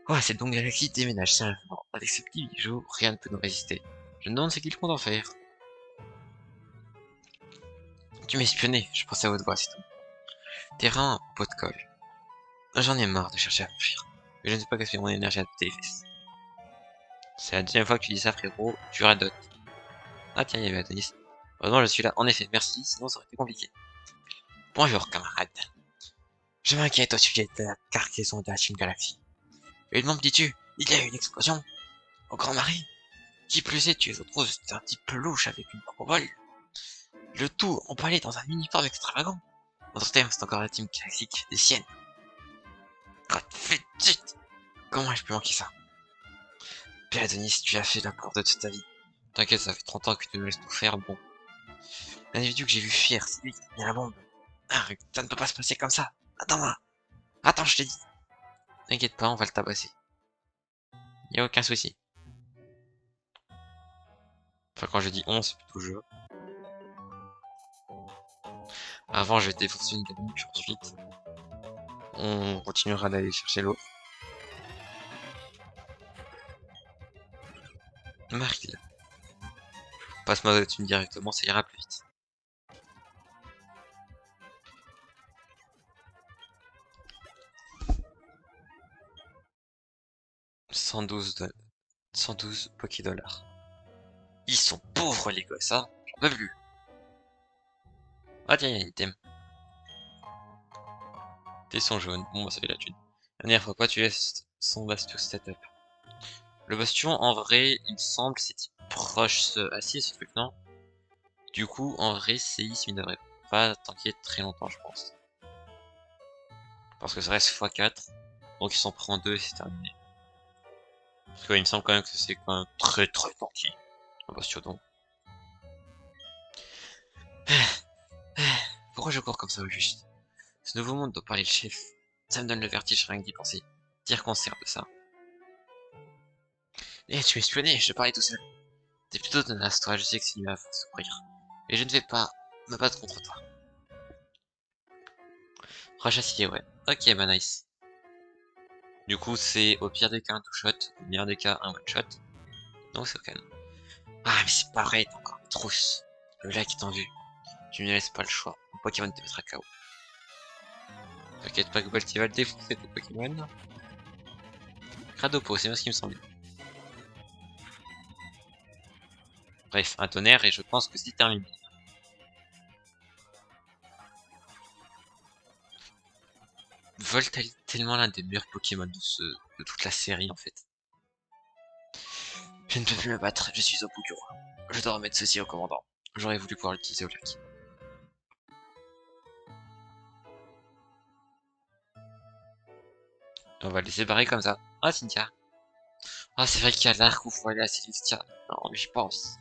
Oh, cette longue galaxie déménage sérieusement. Avec ce petit bijou, rien ne peut nous résister. Je me demande ce qu'il compte en faire. Tu m'espionnais, je pensais à haute voix, c'est tout. Terrain, pot de colle. J'en ai marre de chercher à fuir. Mais je ne sais pas gaspiller mon énergie à tes fesses. C'est la deuxième fois que tu dis ça, frérot, tu radotes. Ah tiens, il y avait Adonis. Heureusement, je suis là. En effet, merci, sinon ça aurait été compliqué. Bonjour, camarade. Je m'inquiète au sujet de la cargaison de la Team Galaxy. Et demande, dis-tu, il y a eu une explosion au Grand Marais. Qui plus est, tu es autre chose, un petit peu louche avec une vol. Le tout emballé dans un uniforme extravagant. Notre thème, c'est encore la Team classique des siennes. God, vite. Comment ai-je pu manquer ça? Puis Adonis, tu as fait la porte de toute ta vie. T'inquiète, ça fait 30 ans que tu nous laisses tout faire, bon. L'individu que j'ai vu fuir, c'est lui qui a mis la bombe. Ah, ça ne peut pas se passer comme ça. Attends-moi. Attends, je t'ai dit. T'inquiète pas, on va le tabasser. Y a aucun souci. Enfin, quand je dis on, c'est plutôt je. Avant, je vais défoncer une gamine, puis ensuite, on continuera d'aller chercher l'eau. Maril. Passe-moi la thune directement, ça ira plus vite. « 112 Pokédollars. Ils sont pauvres les gosses, hein. J'en peux plus. Ah tiens, y'a un item. Tesson jaune. Bon, bah ça fait la thune. La dernière fois, quoi, tu laisses son Bastion setup. Le Bastion, en vrai, il me semble, c'était proche assis ce truc, non? Du coup, en vrai, séisme, il ne devrait pas t'inquiéter très longtemps, je pense. Parce que ça reste x4. Donc il s'en prend 2 et c'est terminé. Parce qu'il me semble quand même que c'est quand même très tanky. Un Bastiodon. Pourquoi je cours comme ça au juste? Ce nouveau monde doit parler le chef. Ça me donne le vertige rien que d'y penser. Dire qu'on sert de ça. Eh, tu m'espionnais, je te parlais tout seul. T'es plutôt tenace, toi, je sais que c'est mieux à force de courir. Et je ne vais pas me battre contre toi. Rechassier, ouais. Ok, bah nice. Du coup, c'est au pire des cas un two-shot, au meilleur des cas un one-shot. Donc c'est ok. Ah, mais c'est pas vrai, t'es encore une trousse. Le lac est en vue. Tu ne laisses pas le choix. Mon Pokémon te mettra KO. T'inquiète pas que Balti va le défoncer tes Pokémon. Cradopo, c'est bien ce qui me semblait. Bref, un tonnerre et je pense que c'est terminé. Voltali, tellement l'un des meilleurs Pokémon de toute la série en fait. Je ne peux plus me battre, je suis au bout du roi. Je dois remettre ceci au commandant. J'aurais voulu pouvoir l'utiliser au lac. On va le laisser barrer comme ça. Ah, Cynthia. Ah, c'est vrai qu'il y a l'arc où faut aller à Célestia. Non, mais j'y pense.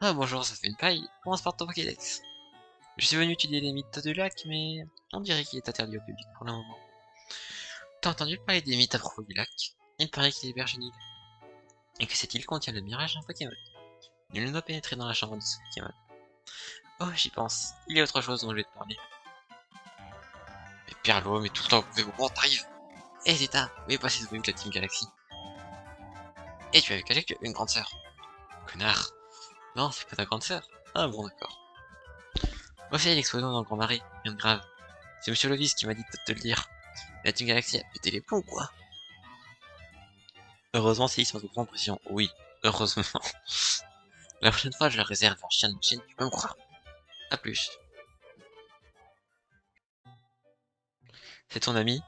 Ah, bonjour, ça fait une paille. Commence par ton Pokédex. Je suis venu étudier les mythes du lac, mais on dirait qu'il est interdit au public pour le moment. T'as entendu parler des mythes à propos du lac? Il paraît qu'il héberge une île, et que cette île contient le mirage d'un Pokémon. Nul ne doit pénétrer dans la chambre de ce Pokémon. Oh, j'y pense. Il y a autre chose dont je vais te parler. Mais Perlo, mais tout le temps, mais bon, t'arrives. Eh, Zeta, où est passé ce bruit de la Team Galaxy? Eh, tu avais caché que tu avais une grande sœur. Connard. Non, c'est pas ta grande sœur. Ah bon, d'accord. Voici l'explosion dans le Grand Marais. Rien de grave. C'est Monsieur Lovis qui m'a dit de te le dire. La Team Galaxy a pété les plombs, quoi. Heureusement, c'est sans grande pression. Oui, heureusement. La prochaine fois, je la réserve un chien de machine, tu peux me croire. A plus. C'est ton ami?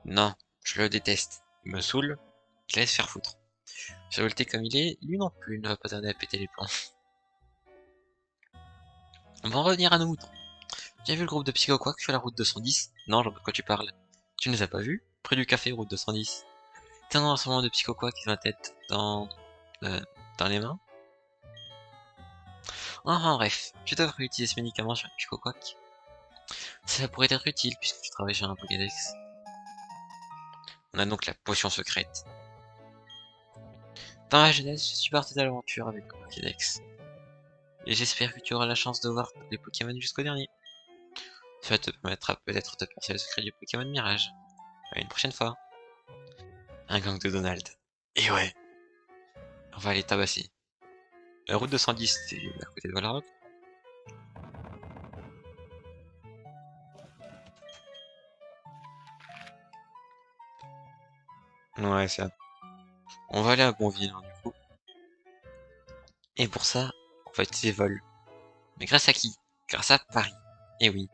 Non, je le déteste. Il me saoule, je laisse faire foutre. Survolté comme il est, lui non plus ne va pas tarder à péter les plombs. On va en revenir à nos moutons. Tu as vu le groupe de Psychoquack sur la route 210? Non, je vois pas de quoi tu parles. Tu ne les as pas vus? Près du café route 210. T'es un ensemble de Psychoquack qui ont la tête euh, dans les mains? Enfin bref, tu devrais utiliser ce médicament sur un Psychoquack. Ça pourrait être utile puisque tu travailles sur un Pokédex. On a donc la potion secrète. Dans ma jeunesse, je suis parti à l'aventure avec le Pokédex. Et j'espère que tu auras la chance de voir les Pokémon jusqu'au dernier. Ça te permettra peut-être de percer le secret du Pokémon Mirage. À une prochaine fois. Un gang de Donald. Et ouais, on va aller tabasser. La route 210, c'est à côté de Valorant. Ouais, c'est... On va aller à Gonville, hein, du coup. Et pour ça, on va utiliser vol. Mais grâce à qui? Grâce à Paris. Et oui.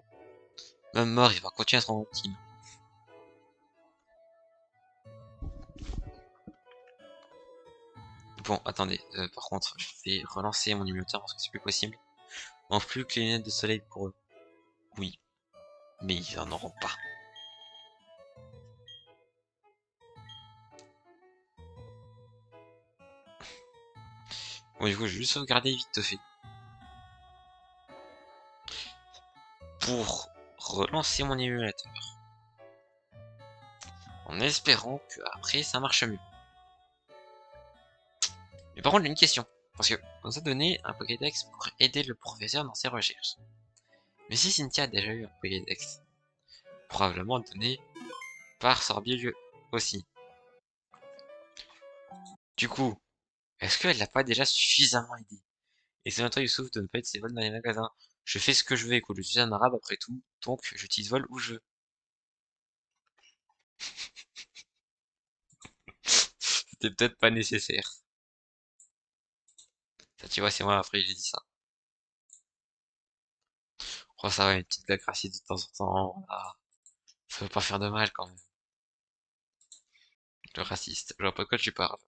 Même mort, il va continuer à son team. Bon, attendez, par contre, je vais relancer mon émulateur parce que c'est plus possible. On manque plus que les lunettes de soleil pour eux. Oui, mais ils en auront pas. Bon, du coup, je vais juste sauvegarder vite fait. Pour relancer mon émulateur. En espérant que après ça marche mieux. Mais par contre, j'ai une question. Parce que on nous a donné un Pokédex pour aider le professeur dans ses recherches. Mais si Cynthia a déjà eu un Pokédex, probablement donné par Sorbier aussi. Du coup, est-ce qu'elle l'a pas déjà suffisamment aidé? Et c'est à toi, Youssouf, de ne pas être ses vols dans les magasins. Je fais ce que je veux, écoute, je suis un arabe après tout, donc j'utilise vol où je veux. C'était peut-être pas nécessaire. Ça, tu vois, c'est moi après j'ai dit ça. Oh, ça va, une petite blague raciste de temps en temps. Voilà. Ça veut pas faire de mal quand même. Le raciste. Je vois pas de quoi tu parles.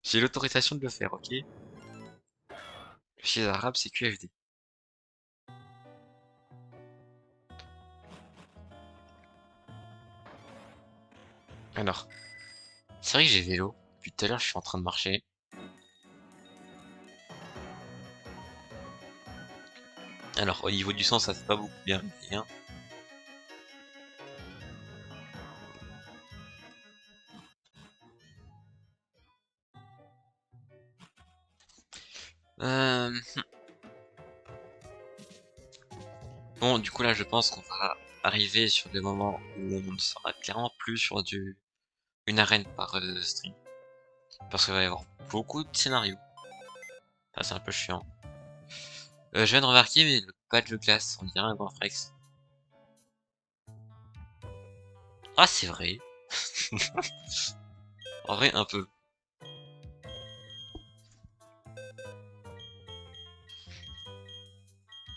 J'ai l'autorisation de le faire, ok? Je suis arabe, c'est QFD. Alors, c'est vrai que j'ai vélo. Depuis tout à l'heure, je suis en train de marcher. Alors, au niveau du sens, ça c'est pas beaucoup bien fait, hein. Euh... Bon, du coup là, je pense qu'on va arriver sur des moments où on ne sera clairement plus sur une arène par stream. Parce qu'il va y avoir beaucoup de scénarios. Ça, c'est un peu chiant. Je viens de remarquer, mais le badge de glace, on dirait un grand flex. Ah, c'est vrai. En vrai, un peu.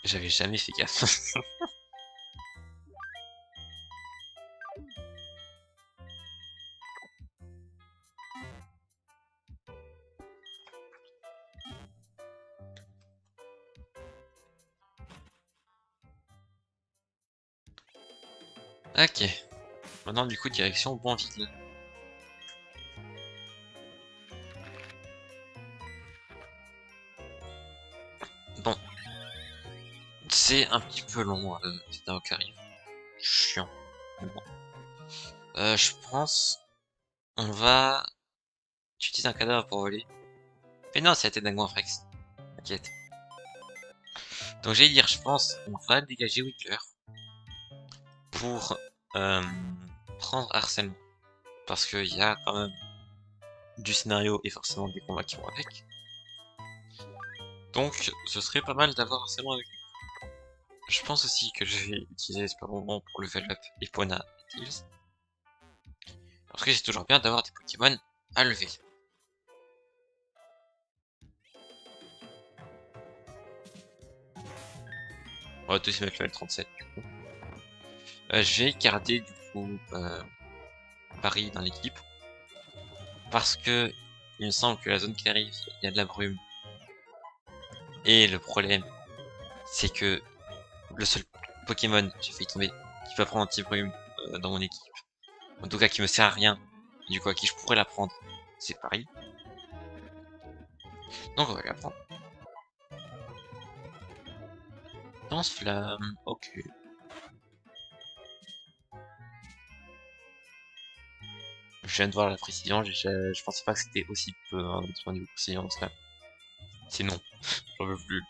J'avais jamais fait gaffe. Ok. Maintenant, du coup, direction Bonville. Bon. C'est un petit peu long, c'est un qui arrive. Chiant. Mais bon. Je pense... On va... Tu utilises un cadavre pour voler. Mais non, ça a été Dagmon-Frex. T'inquiète. Donc j'allais dire, je pense, on va dégager Wiggler pour euh, prendre harcèlement. Parce qu'il y a quand même du scénario et forcément des combats qui vont avec. Donc ce serait pas mal d'avoir harcèlement avec lui. Je pense aussi que je vais utiliser Esper Bonbon pour level up Epona et Tails. Parce que c'est toujours bien d'avoir des Pokémon à lever. On va tous mettre level 37 du coup. Je vais garder du coup Paris dans l'équipe. Parce que il me semble que la zone qui arrive, il y a de la brume. Et le problème, c'est que le seul Pokémon, j'ai failli tomber, qui peut prendre anti-brume dans mon équipe, en tout cas qui me sert à rien, du coup à qui je pourrais la prendre, c'est Paris. Donc on va la prendre. Lance-flamme, ok. Je viens de voir la précision, je pensais pas que c'était aussi peu hein, au niveau précision dans cela. Sinon, j'en veux plus.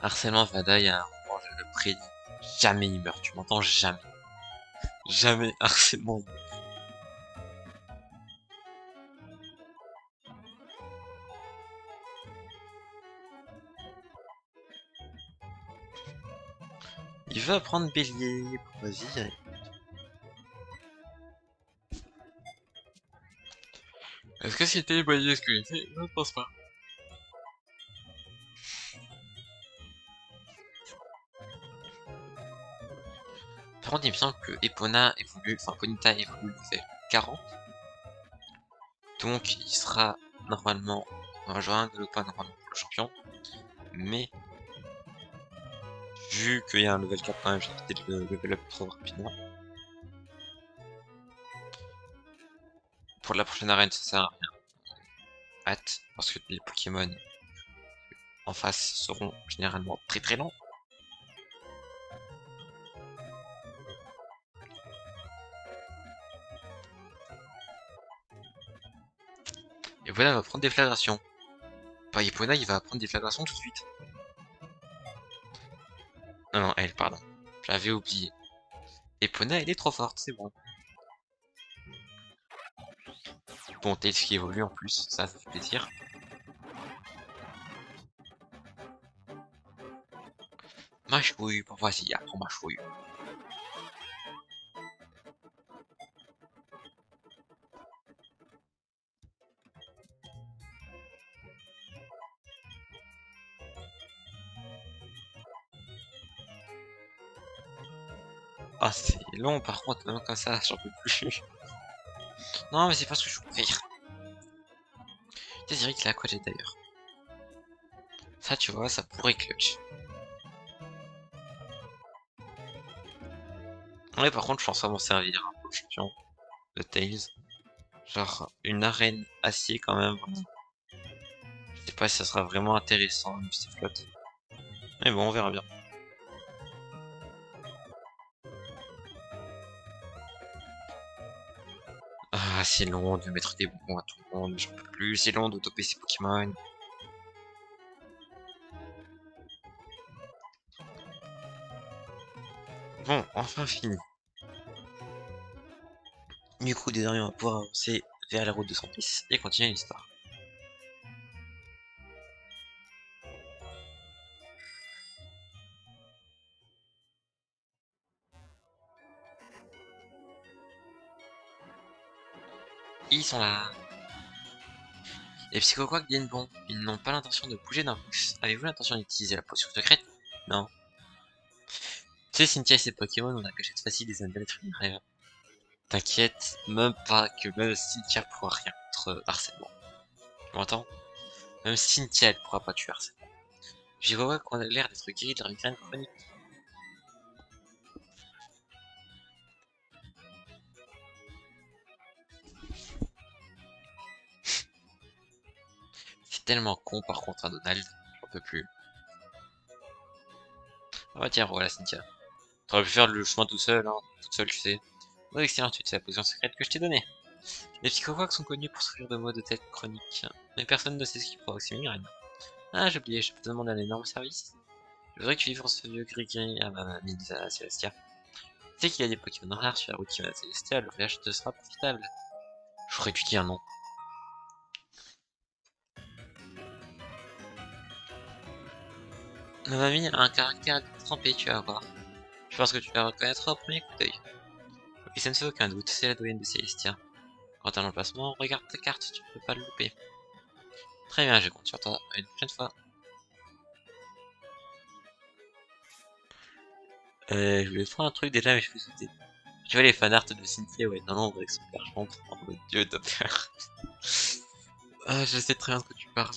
Harcèlement Vada, il y a un moment, je le prédis. Jamais il meurt, tu m'entends? Jamais. Jamais harcèlement. Il veut apprendre bélier. Vas-y. Est-ce que c'était bélier ce que j'ai fait? Je ne pense pas. Par contre, il me semble que Epona évolue, enfin Ponyta évolue level 40. Donc il sera normalement, on va jouer un Galopin normalement pour le champion. Mais vu qu'il y a un level 4 quand même, j'ai quitté le level up trop rapidement. Pour la prochaine arène, ça sert à rien. Hâte, parce que les Pokémon en face seront généralement très très lents. Et voilà, va prendre des flagrations. Pas Epona, il va prendre des flagrations tout de suite. Non, non, elle, pardon. J'avais oublié. Epona, elle est trop forte, c'est bon. Bon, Tails qui évolue en plus, ça fait plaisir. Ma chouille, bon vas-y, apprends ma chouille. Ah, c'est long par contre, même comme ça, j'en peux plus. Non, mais c'est pas ce que je veux faire. Je dirais qu'il a quoi j'ai d'ailleurs. Ça, tu vois, ça pourrait clutch. Ouais, par contre, je pense à m'en servir hein, pour le champion de Tails. Genre, une arène acier quand même. Je sais pas si ça sera vraiment intéressant, même si c'est flotte. Mais bon, on verra bien. Ah, c'est long de mettre des bonbons à tout le monde, j'en peux plus, c'est long de toper ces Pokémon. Bon, enfin fini. Du coup, désormais, on va pouvoir avancer vers la route 210 et continuer l'histoire. Ils sont là. Les psychoquacks viennent bon. Ils n'ont pas l'intention de bouger d'un pouce. Avez-vous l'intention d'utiliser la potion secrète? Non. Tu sais, Cynthia et ses Pokémon ont la cachette facile des animaux une rêve. T'inquiète, même pas que même Cynthia pourra rien contre harcèlement. Tu m'entends? Même Cynthia elle pourra pas tuer harcèlement. J'y vois qu'on a l'air d'être guéri de leur migraine chronique. C'est tellement con par contre à Donald, j'en peux plus. On va dire voilà Cynthia. T'aurais pu faire le chemin tout seul, hein, toute seule tu sais. Oh excellent, tu sais la potion secrète que je t'ai donnée. Les psychoquacks sont connus pour souffrir de maux de tête chroniques, mais personne ne sait ce qui provoque ces migraines. Ah j'ai oublié, je peux te demander un énorme service. Je voudrais que tu livres ce vieux gris-gris à ma mamie Celestia. Tu sais qu'il y a des Pokémon rares sur la route qui va à Celestia, le voyage te sera profitable. Je ferais tu dire non. Ma mamie a un caractère trempé, tu vas voir. Je pense que tu la reconnaîtras au premier coup d'œil. Et ça ne fait aucun doute, c'est la doyenne de Celestia. Quant à l'emplacement, regarde ta carte, tu ne peux pas le louper. Très bien, je compte sur toi, à une prochaine fois. Je voulais faire un truc déjà, mais je vais sauter. Tu vois les fanarts de Cynthia, ouais, dans l'ombre avec son père chantre en mode dieu de peur. Ah, je sais très bien de quoi tu parles.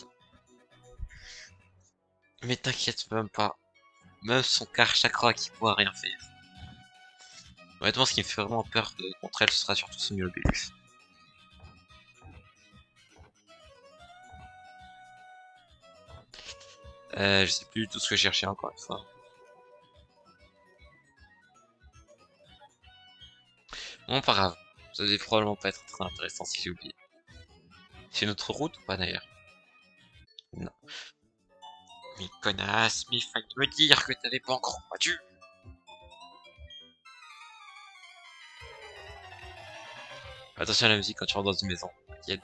Mais t'inquiète même pas. Même son car chakra qui pourra rien faire. Honnêtement, ce qui me fait vraiment peur contre elle, ce sera surtout son Nulbelus. Je sais plus du tout ce que je cherchais encore une fois. Bon, pas grave. Ça devait probablement pas être très intéressant si j'ai oublié. C'est notre route ou pas d'ailleurs? Non. Mais connasse, mais fallait me dire que t'avais pas encore combattu. Attention à la musique quand tu rentres dans une maison. T'inquiète.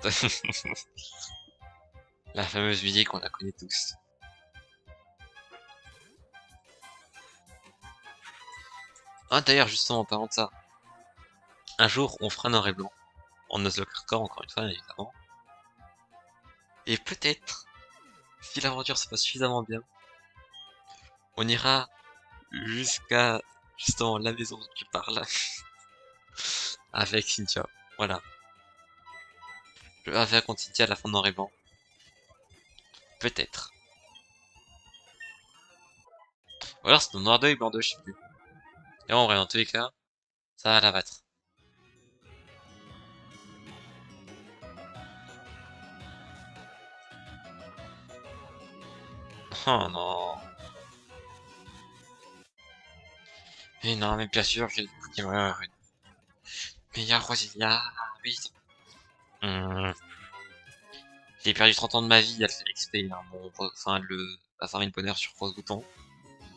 La fameuse musique, on la connaît tous. Ah d'ailleurs, justement, en parlant de ça. Un jour, on fera noir et blanc. En Nuzlocke Hardcore, encore une fois, évidemment. Et peut-être, si l'aventure se passe suffisamment bien, on ira jusqu'à, justement, la maison dont tu parles. Avec Cynthia. Voilà. Je vais faire contre Cynthia à la fin de noir et blanc. Peut-être. Ou alors c'est dans noir 2 et blanc 2, je sais plus. Et en vrai, dans tous les cas, ça va la battre. Oh non. Mais non, mais bien sûr, j'ai des Pokémon. Mais y'a Rosilia, oui. Hum. J'ai perdu 30 ans de ma vie à le faire XP, hein, enfin, à farmer une bonheur sur Rose Bouton.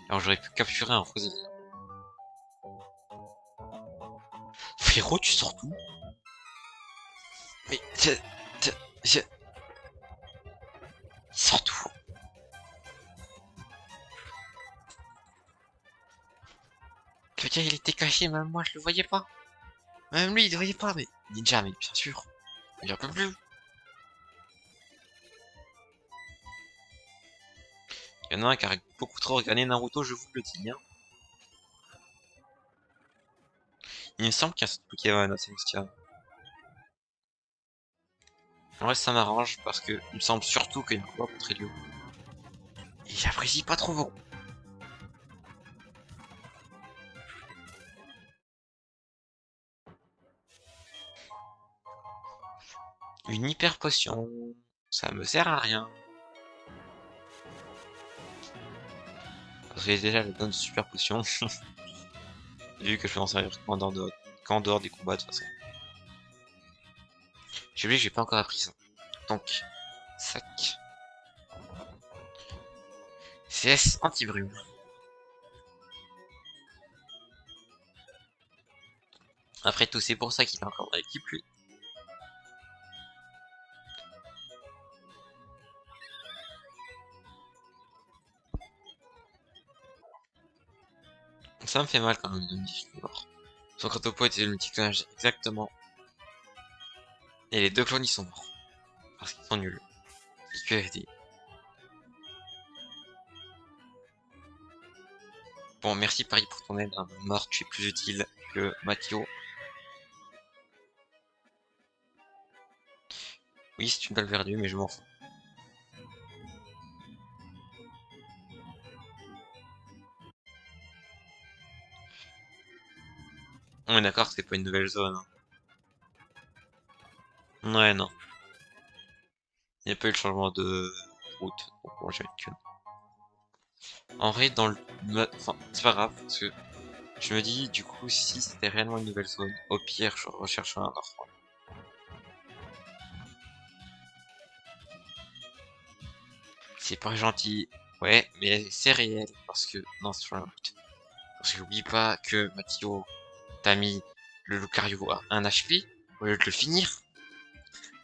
Alors j'aurais pu capturer un Rosilia. Frérot, tu sors d'où? Mais, je, il sort d'où? Je veux dire, il était caché, même moi je le voyais pas. Même lui, il le voyait pas, mais Ninja, mais bien sûr. Il en peut plus. Il y en a un qui a beaucoup trop regardé Naruto, je vous le dis, hein. Il me semble qu'il y a ce Pokémon à Celestia. En vrai, ça m'arrange parce que il me semble surtout qu'il y a un combat contre Elio. Et j'apprécie pas trop vos. Une hyper potion, ça me sert à rien. Parce que j'ai déjà le don de super potion. Vu que je peux en servir qu'en dehors des combats de toute façon. J'ai oublié que j'ai pas encore appris ça. Donc, sac. CS anti-brume. Après tout, c'est pour ça qu'il est encore dans l'équipe, lui. Ça me fait mal quand même de me dire qu'il est mort. Son Crotopo était le multiclonage exactement. Et les deux clones ils sont morts. Parce qu'ils sont nuls. IQFD. Bon, merci Paris pour ton aide. Hein. Mort, tu es plus utile que Mathio. Oui, c'est une balle perdue, mais je m'en fous. On est d'accord que c'est pas une nouvelle zone. Hein. Ouais, non. Il n'y a pas eu le changement de route. Bon, je vais mettre que. En vrai, dans le. Enfin, c'est pas grave, parce que je me dis, du coup, si c'était réellement une nouvelle zone, au pire, je recherche un endroit. C'est pas gentil, ouais, mais c'est réel, parce que. Non, c'est sur la route. Parce que n'oublie pas que Mathio t'a mis le Lucario à 1 HP, au lieu de le finir,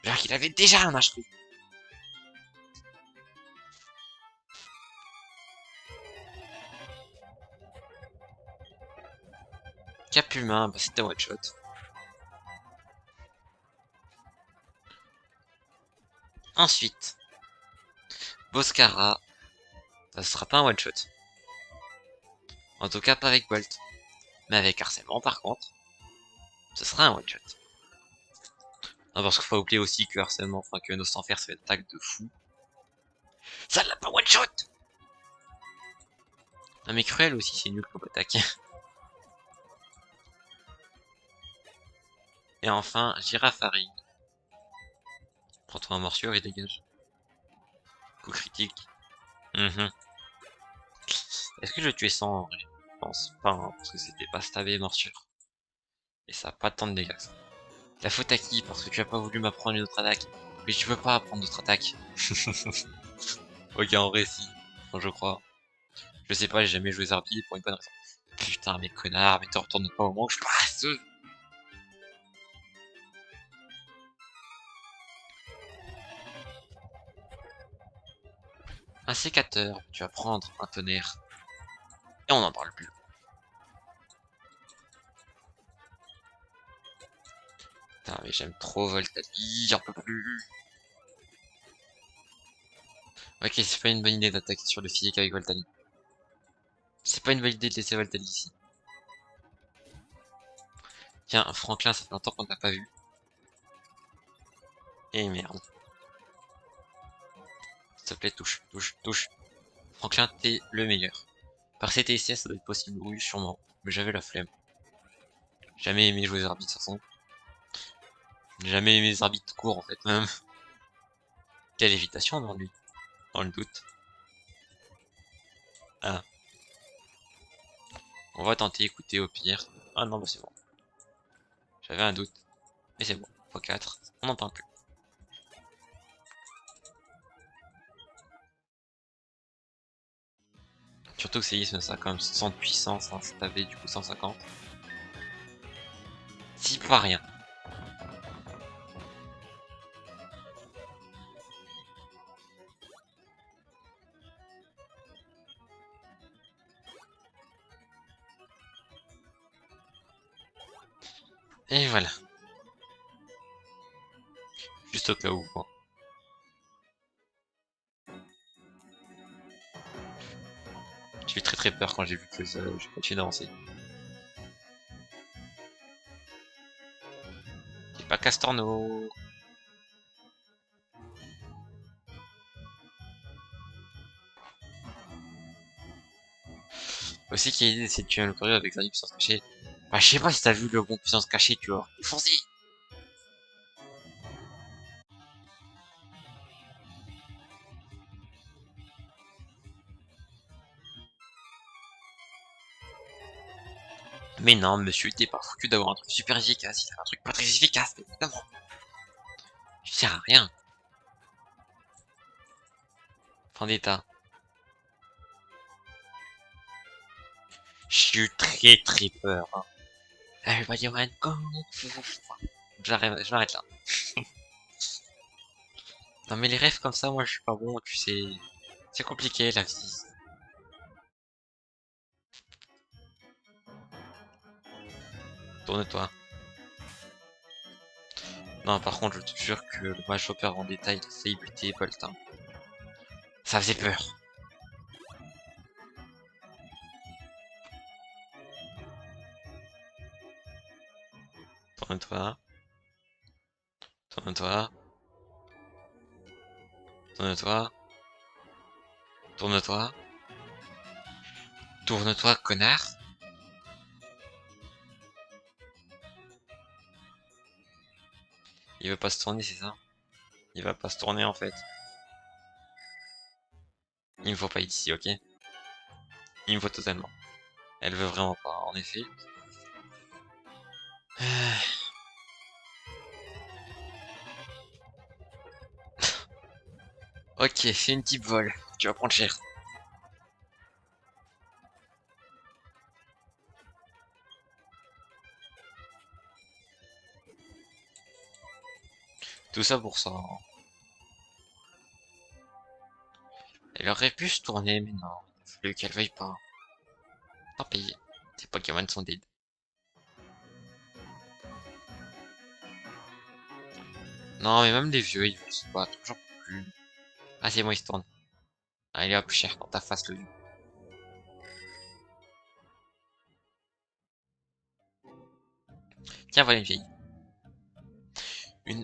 alors qu'il avait déjà un HP. Cap humain, bah c'était one shot. Ensuite, Boscara, ça sera pas un one shot. En tout cas, pas avec Bolt. Mais avec Harcèlement, par contre, ce sera un one shot. Non, parce qu'il faut oublier aussi que Harcèlement, enfin que nos sans-faire, c'est une attaque de fou. Ça l'a pas one shot. Non mais Cruel aussi, c'est nul comme attaque. Et enfin, Girafaring. Prends-toi un morsure et dégage. Coup critique. Mhm. Est-ce que je tuais sans en vrai? Je pense pas, hein, parce que c'était pas stabé morsure. Et ça a pas tant de dégâts. La faute à qui? Parce que tu as pas voulu m'apprendre une autre attaque. Mais tu peux pas apprendre d'autres attaques. Ok, en vrai, si. Enfin, je crois. Je sais pas, j'ai jamais joué Zarbi pour une bonne raison. Putain, mais connard, mais te retourne pas au moment où je passe! Un sécateur, tu vas prendre un tonnerre. Et on n'en parle plus. Putain, mais j'aime trop Voltali, j'en peux plus. Ok, c'est pas une bonne idée d'attaquer sur le physique avec Voltali. C'est pas une bonne idée de laisser Voltali ici. Tiens, Franklin, ça fait longtemps qu'on t'a pas vu. Et merde. S'il te plaît, touche, touche, touche. Franklin, t'es le meilleur. Par CTSS, ça doit être possible, oui, sûrement. Mais j'avais la flemme. Jamais aimé jouer aux arbitres, de toute façon. Jamais aimé les arbitres courts, en fait, même. Quelle évitation dans lui, dans le doute. Ah, on va tenter, écouter au pire. Ah non, bah c'est bon. J'avais un doute. Mais c'est bon. x4, on n'en parle plus. Surtout que séisme, ça a quand même 100 de puissance, hein, ça t'avait du coup 150. Si pas rien. Et voilà. Juste au cas où, quoi. J'ai eu très très peur quand j'ai vu que je continuais d'avancer. C'est pas Castorno. Aussi qu'il y a l'idée d'essayer de tuer un Lucario avec une puissance cachée. Bah je sais pas si t'as vu le bon puissance cachée, tu vois. Foncez. Mais non, monsieur, t'es pas foutu d'avoir un truc super efficace. Il a un truc pas très efficace, évidemment. sers à rien. Vendetta. J'ai eu très peur. Hein. Everybody went go. Je m'arrête là. Non mais les rêves comme ça, moi je suis pas bon, tu sais. C'est compliqué la vie. Tourne-toi. Non par contre je te jure que le match opère en détail, il a failli buter Bolt. Hein. Ça faisait peur. Tourne-toi. Tourne-toi. Tourne-toi. Tourne-toi. Tourne-toi, connard. Il veut pas se tourner, c'est ça? Il va pas se tourner en fait. Il me faut pas ici, ok? Il me faut totalement. Elle veut vraiment pas, en effet. Ok, fais une type vol. Tu vas prendre cher. Tout ça pour ça. Hein. Elle aurait pu se tourner, mais non. Il a fallu qu'elle veuille pas. Tant pis. Tes Pokémon sont dead. Non, mais même les vieux, ils veulent se battre. J'en peux plus. Ah, c'est bon, il se tourne. Allez hop, cher dans ta face, le vieux. Tiens, voilà une vieille.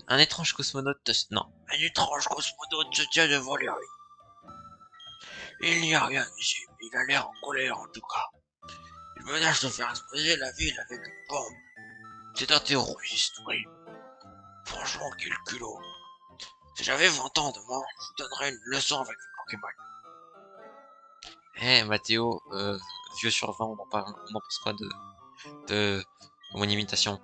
Un étrange cosmonaute... Non. Un étrange cosmonaute se tient devant les rues. Il n'y a rien ici, mais il a l'air en colère en tout cas. Il menace de faire exploser la ville avec une bombe. C'est un terroriste, oui. Franchement, quel culot. Si j'avais 20 ans demain, je vous donnerais une leçon avec le Pokémon. Eh, Mathéo, vieux sur 20, on en pense quoi de mon imitation?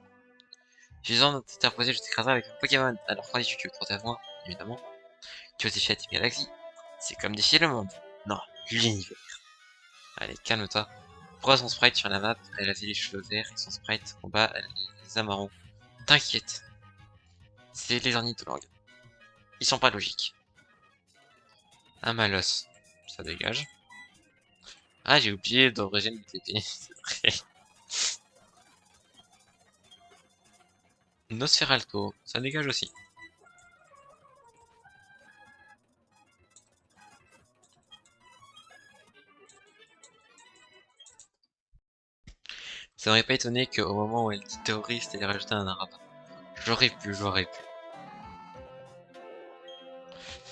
Utilisant notre interposé, je t'écraserai avec un Pokémon. Alors, quand dis-tu que trop t'avoir, évidemment. Tu as fait tes galaxies. C'est comme défier le monde. Non, l'univers. Allez, calme-toi. Pourquoi son sprite sur la map, elle avait les cheveux verts et son sprite en bas, elle les a marrons. T'inquiète, c'est les ornithologues. Ils sont pas logiques. Un Malos, ça dégage. Ah, j'ai oublié d'origine du TP. C'est vrai. Nosferalto, ça dégage aussi. Ça m'aurait pas étonné qu'au moment où elle dit terroriste, elle ait rajouté un arabe. J'aurais pu.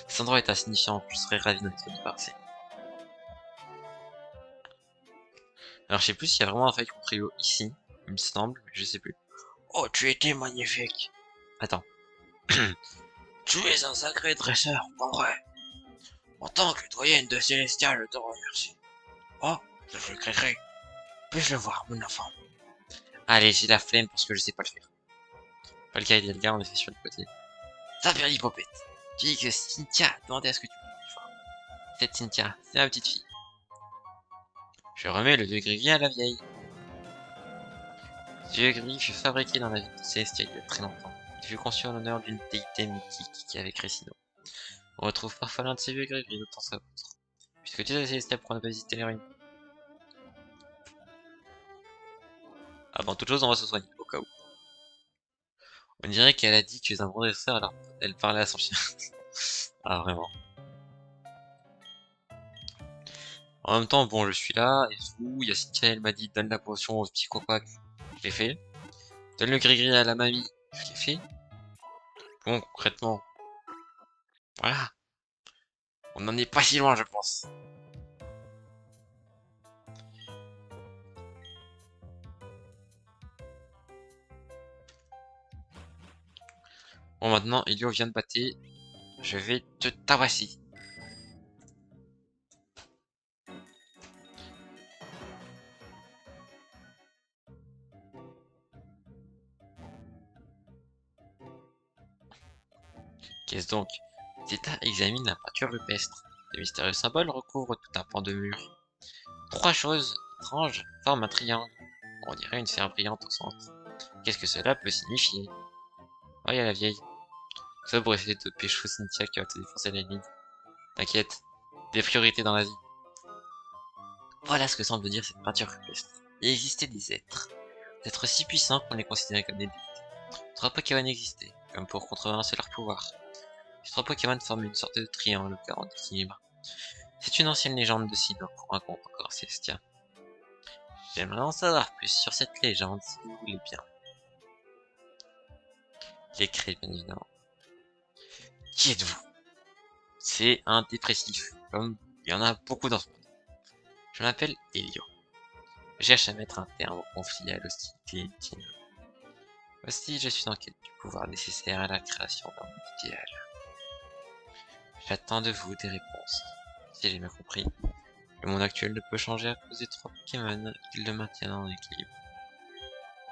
Cet endroit est insignifiant, je serais ravi d'en être débarrassé. Alors je sais plus s'il y a vraiment un fight contre Rio ici, il me semble, mais je sais plus. Oh, tu étais magnifique. Attends. Tu es un sacré dresseur, pas vrai? En tant que doyenne de Célestia, je te remercie. Oh, je fais cri. Puis-je le voir, mon enfant? Allez, j'ai la flemme parce que je sais pas le faire. Pas le cas d'Elgar, on est fait sur le côté. Ça perdit Popette. Tu dis que Cynthia a demandé à ce que tu me voir. Cette Cynthia, c'est ma petite fille. Je remets le vieux gris à la vieille. Ce vieux gris fut fabriqué dans la ville de Célestia il y a très longtemps. Il fut conçu en l'honneur d'une déité mythique qui avait Cressino. On retrouve parfois l'un de ces vieux gris dans sa vôtre. Puisque tu es à Célestia pour ne pas visiter les ruines. Avant toute chose, on va se soigner, au cas où. On dirait qu'elle a dit que tu es un bon dresseur alors elle parlait à son chien. Ah, vraiment. En même temps, bon, je suis là, et tout, il y a Cynthia, elle m'a dit, donne la potion au psychopathe. Je l'ai fait. Donne le gris-gris à la mamie. Je l'ai fait. Bon, concrètement, voilà. On n'en est pas si loin, je pense. Bon, maintenant, Elio vient de battre. Je vais te tabasser. Qu'est-ce donc? Zeta examine la peinture rupestre. Les mystérieux symboles recouvrent tout un pan de mur. Trois choses étranges forment un triangle. On dirait une sphère brillante au centre. Qu'est-ce que cela peut signifier? Oh, il y a la vieille. Ça pour essayer de pécho Cynthia qui va te défoncer la ligne. T'inquiète, des priorités dans la vie. Voilà ce que semble dire cette peinture rupestre. Il existait des êtres si puissants qu'on les considérait comme des déités. Trois Pokémon existaient, comme pour contrebalancer leur pouvoir. Ces trois Pokémon forment une sorte de triangle garant d'équilibre. C'est une ancienne légende de Sinnoh qu'on raconte encore Cestia. J'aimerais en savoir plus sur cette légende si vous voulez bien. L'écrit, bien évidemment. Qui êtes-vous? C'est un dépressif, comme il y en a beaucoup dans ce monde. Je m'appelle Elio. Je cherche à mettre un terme au conflit et à l'hostilité intime. Aussi, je suis en quête du pouvoir nécessaire à la création d'un monde idéal. J'attends de vous des réponses. Si j'ai bien compris, le monde actuel ne peut changer à cause des trois Pokémon qui le maintiennent en équilibre.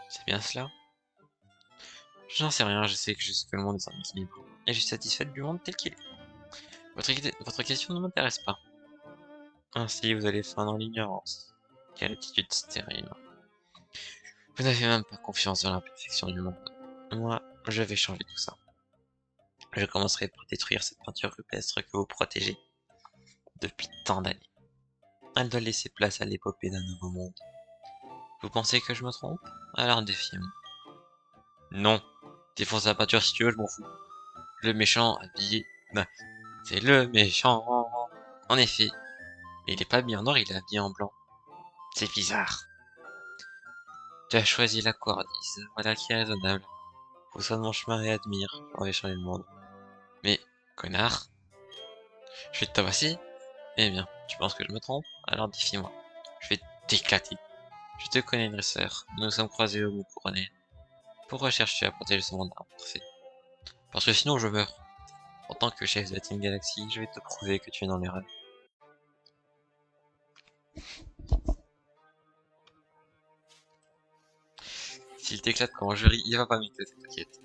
C'est bien cela? Je n'en sais rien, je sais que juste que le monde est en équilibre, et je suis satisfaite du monde tel qu'il est. Votre question ne m'intéresse pas. Ainsi, vous allez faire dans l'ignorance. Quelle attitude stérile. Vous n'avez même pas confiance dans la perfection du monde. Moi, je vais changer tout ça. Je commencerai par détruire cette peinture rupestre que vous protégez depuis tant d'années. Elle doit laisser place à l'épopée d'un nouveau monde. Vous pensez que je me trompe? Alors défiez-moi. Non. Défonce la peinture si tu veux, je m'en fous. Le méchant habillé... Non, c'est le méchant. En effet. Mais il est pas habillé en noir, il est habillé en blanc. C'est bizarre. Tu as choisi la couardise. Voilà qui est raisonnable. Pousse de mon chemin et admire. On va changer le monde. Mais, connard. Je vais te tabasser? Eh bien, tu penses que je me trompe? Alors défie-moi. Je vais t'éclater. Je te connais, dresseur. Nous nous sommes croisés au bout couronné. Pourquoi cherches-tu à protéger ce monde imparfait? Parce que sinon je meurs. En tant que chef de la Team Galaxy, je vais te prouver que tu es dans l'erreur. S'il t'éclate quand je ris, il va pas m'éclater, t'inquiète.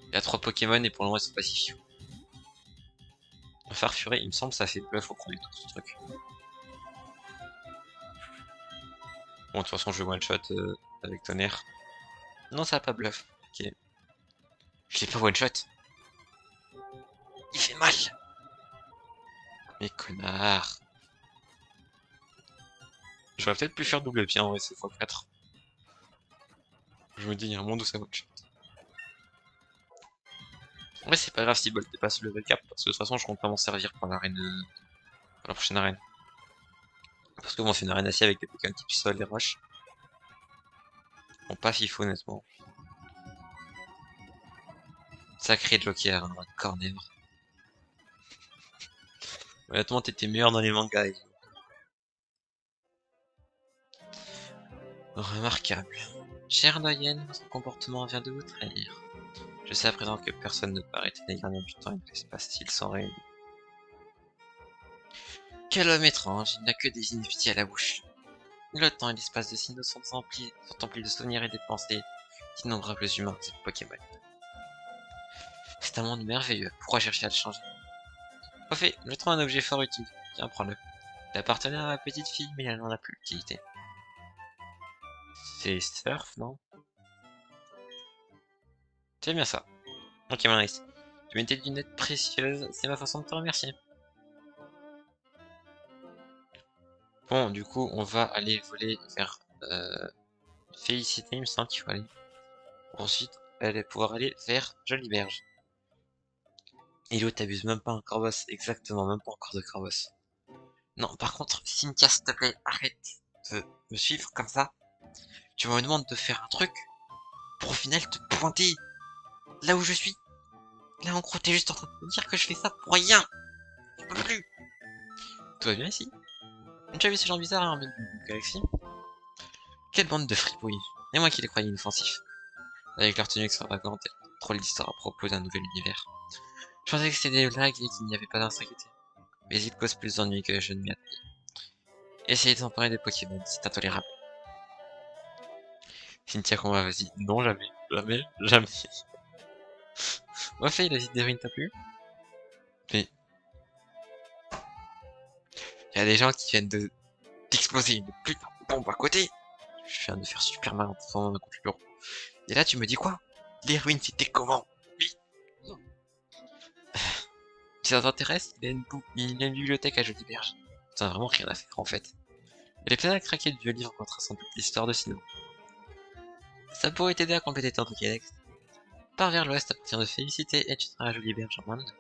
Il y a trois Pokémon et pour le moment ils sont pacifs. Farfuret, il me semble ça fait bluff au premier tour ce truc. Bon, de toute façon je one shot avec tonnerre. Non, ça a pas bluff. Ok. Je l'ai pas one shot. Il fait mal. Mais connard. J'aurais peut-être pu faire double pied en vrai, c'est x4. Je me dis, il y a un monde où ça one shot. Ouais, c'est pas grave si Bolt dépasse le level cap, parce que de toute façon, je compte pas m'en servir pour l'arène. Pour la prochaine arène. Parce que bon, c'est une arène acier avec des Pokémon type sol et roche. Bon, pas fifou, honnêtement. Sacré Joker, hein, Cornèvre. Honnêtement, t'étais meilleur dans les mangas. Remarquable. Chère doyenne, votre comportement vient de vous trahir. Je sais à présent que personne ne peut arrêter les gardiens du temps et de l'espace s'ils sont réunis. Quel homme étrange, il n'a que des inepties à la bouche. Le temps et l'espace de Sinnoh sont emplis de souvenirs et de pensées d'innombrables humains et Pokémon. C'est un monde merveilleux, pourquoi chercher à le changer? Au fait, je trouve un objet fort utile. Tiens, prends-le. Il appartenait à ma petite fille, mais elle n'en a plus l'utilité. C'est Surf, non? C'est bien ça. Ok, mon nice. Tu mets tes lunettes précieuses, c'est ma façon de te remercier. Bon, du coup, on va aller voler vers Félicité, il me semble qu'il faut aller. Ensuite, aller pouvoir aller vers Joliberge. Et l'autre t'abuses même pas encore boss, exactement, même pas encore de Corboss. Non, par contre, Cynthia, s'il te plaît, arrête de me suivre comme ça. Tu me demandes de faire un truc pour au final te pointer là où je suis. Là, en gros, t'es juste en train de me dire que je fais ça pour rien. Je peux plus. Tout va bien ici? Tu as vu ces gens bizarres hein, de Galaxy? Quelle bande de fripouilles. Et moi qui les croyais inoffensifs. Avec leur tenue extravagante et trop d'histoires à propos d'un nouvel univers. Je pensais que c'était des blagues et qu'il n'y avait pas d'insécurité. Mais ils causent plus d'ennuis que je ne m'y attendais. Essayer de s'emparer des Pokémon, c'est intolérable. Cynthia combat, vas-y. Non, jamais. Jamais, jamais. Ouais, fait, la vie de Devine t'a plu? Mais il y a des gens qui viennent d'exploser une putain de bombe à côté. Je viens de faire super mal en faisant un contre le bureau. Et là, tu me dis quoi? Les ruines, c'était comment? Oui. Si ça t'intéresse, il y a une bibliothèque à Joliberge. Ça n'a vraiment rien à faire en fait. Elle est pleine à craquer de vieux livres retraçant toute l'histoire de Sinnoh. Ça pourrait t'aider à compléter ton Pokédex. Pars vers l'ouest à partir de Félicité et tu seras à Joliberge en moins de 2.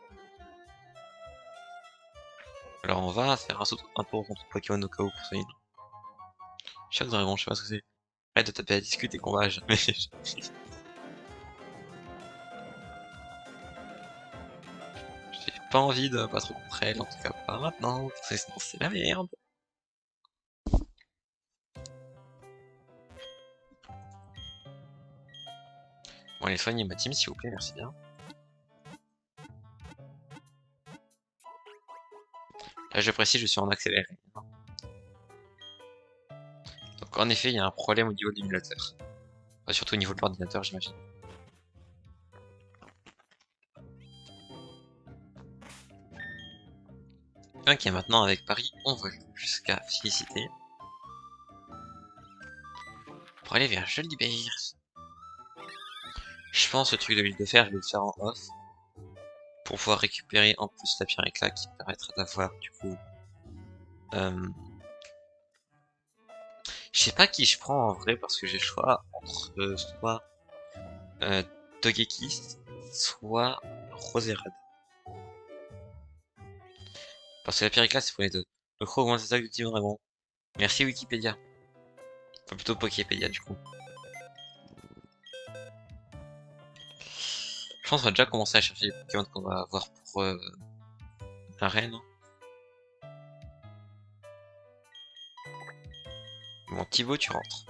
Alors on va faire un tour contre Pokémon au cas où pour ça. Choc Dragon, je sais pas ce que c'est. Arrête de taper à discuter et qu'on va jamais. J'ai pas envie de battre contre elle, en tout cas pas maintenant, parce que sinon c'est la merde. Bon allez, soignez ma team s'il vous plaît, merci bien. Là je précise, je suis en accéléré. Donc en effet, il y a un problème au niveau de l'émulateur. Enfin, surtout au niveau de l'ordinateur, j'imagine. Ok, maintenant avec Paris, on vole jusqu'à Félicité. Pour aller vers Joliberge. Je pense le truc de l'île de fer, je vais le faire en off. Pour pouvoir récupérer en plus la pierre éclat qui permettra d'avoir du coup... Je sais pas qui je prends en vrai parce que j'ai le choix entre soit Togekiss, soit Roserade. Parce que la pierre éclat c'est pour les deux. Le croc augmente les attaques de type dragon. Merci Wikipédia. Enfin plutôt Poképédia du coup. Je pense qu'on va déjà commencer à chercher les Pokémon qu'on va avoir pour la reine. Bon, Thibaut, tu rentres.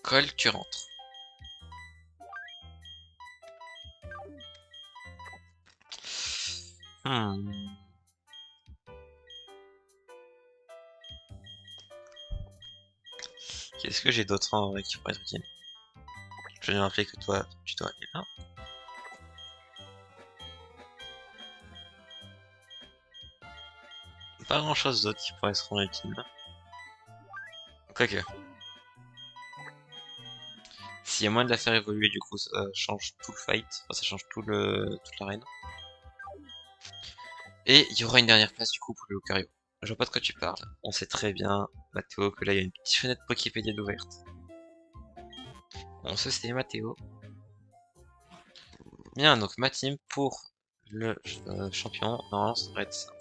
Cole, tu rentres. Hmm. Qu'est-ce que j'ai d'autre en vrai qui pourrait être utile? Je vais me rappeler que toi, tu dois aller là. Pas grand chose d'autre qui pourrait se rendre utile. Quoique. S'il y a moyen de la faire évoluer, du coup, ça change tout le fight. Enfin, ça change toute l'arène. Et il y aura une dernière place, du coup, pour le Lucario. Je vois pas de quoi tu parles. On sait très bien, Mathéo, que là, il y a une petite fenêtre Poképédia d'ouverte. On se sait, Mathéo. Bien, donc ma team pour le champion, normalement, ça devrait être ça.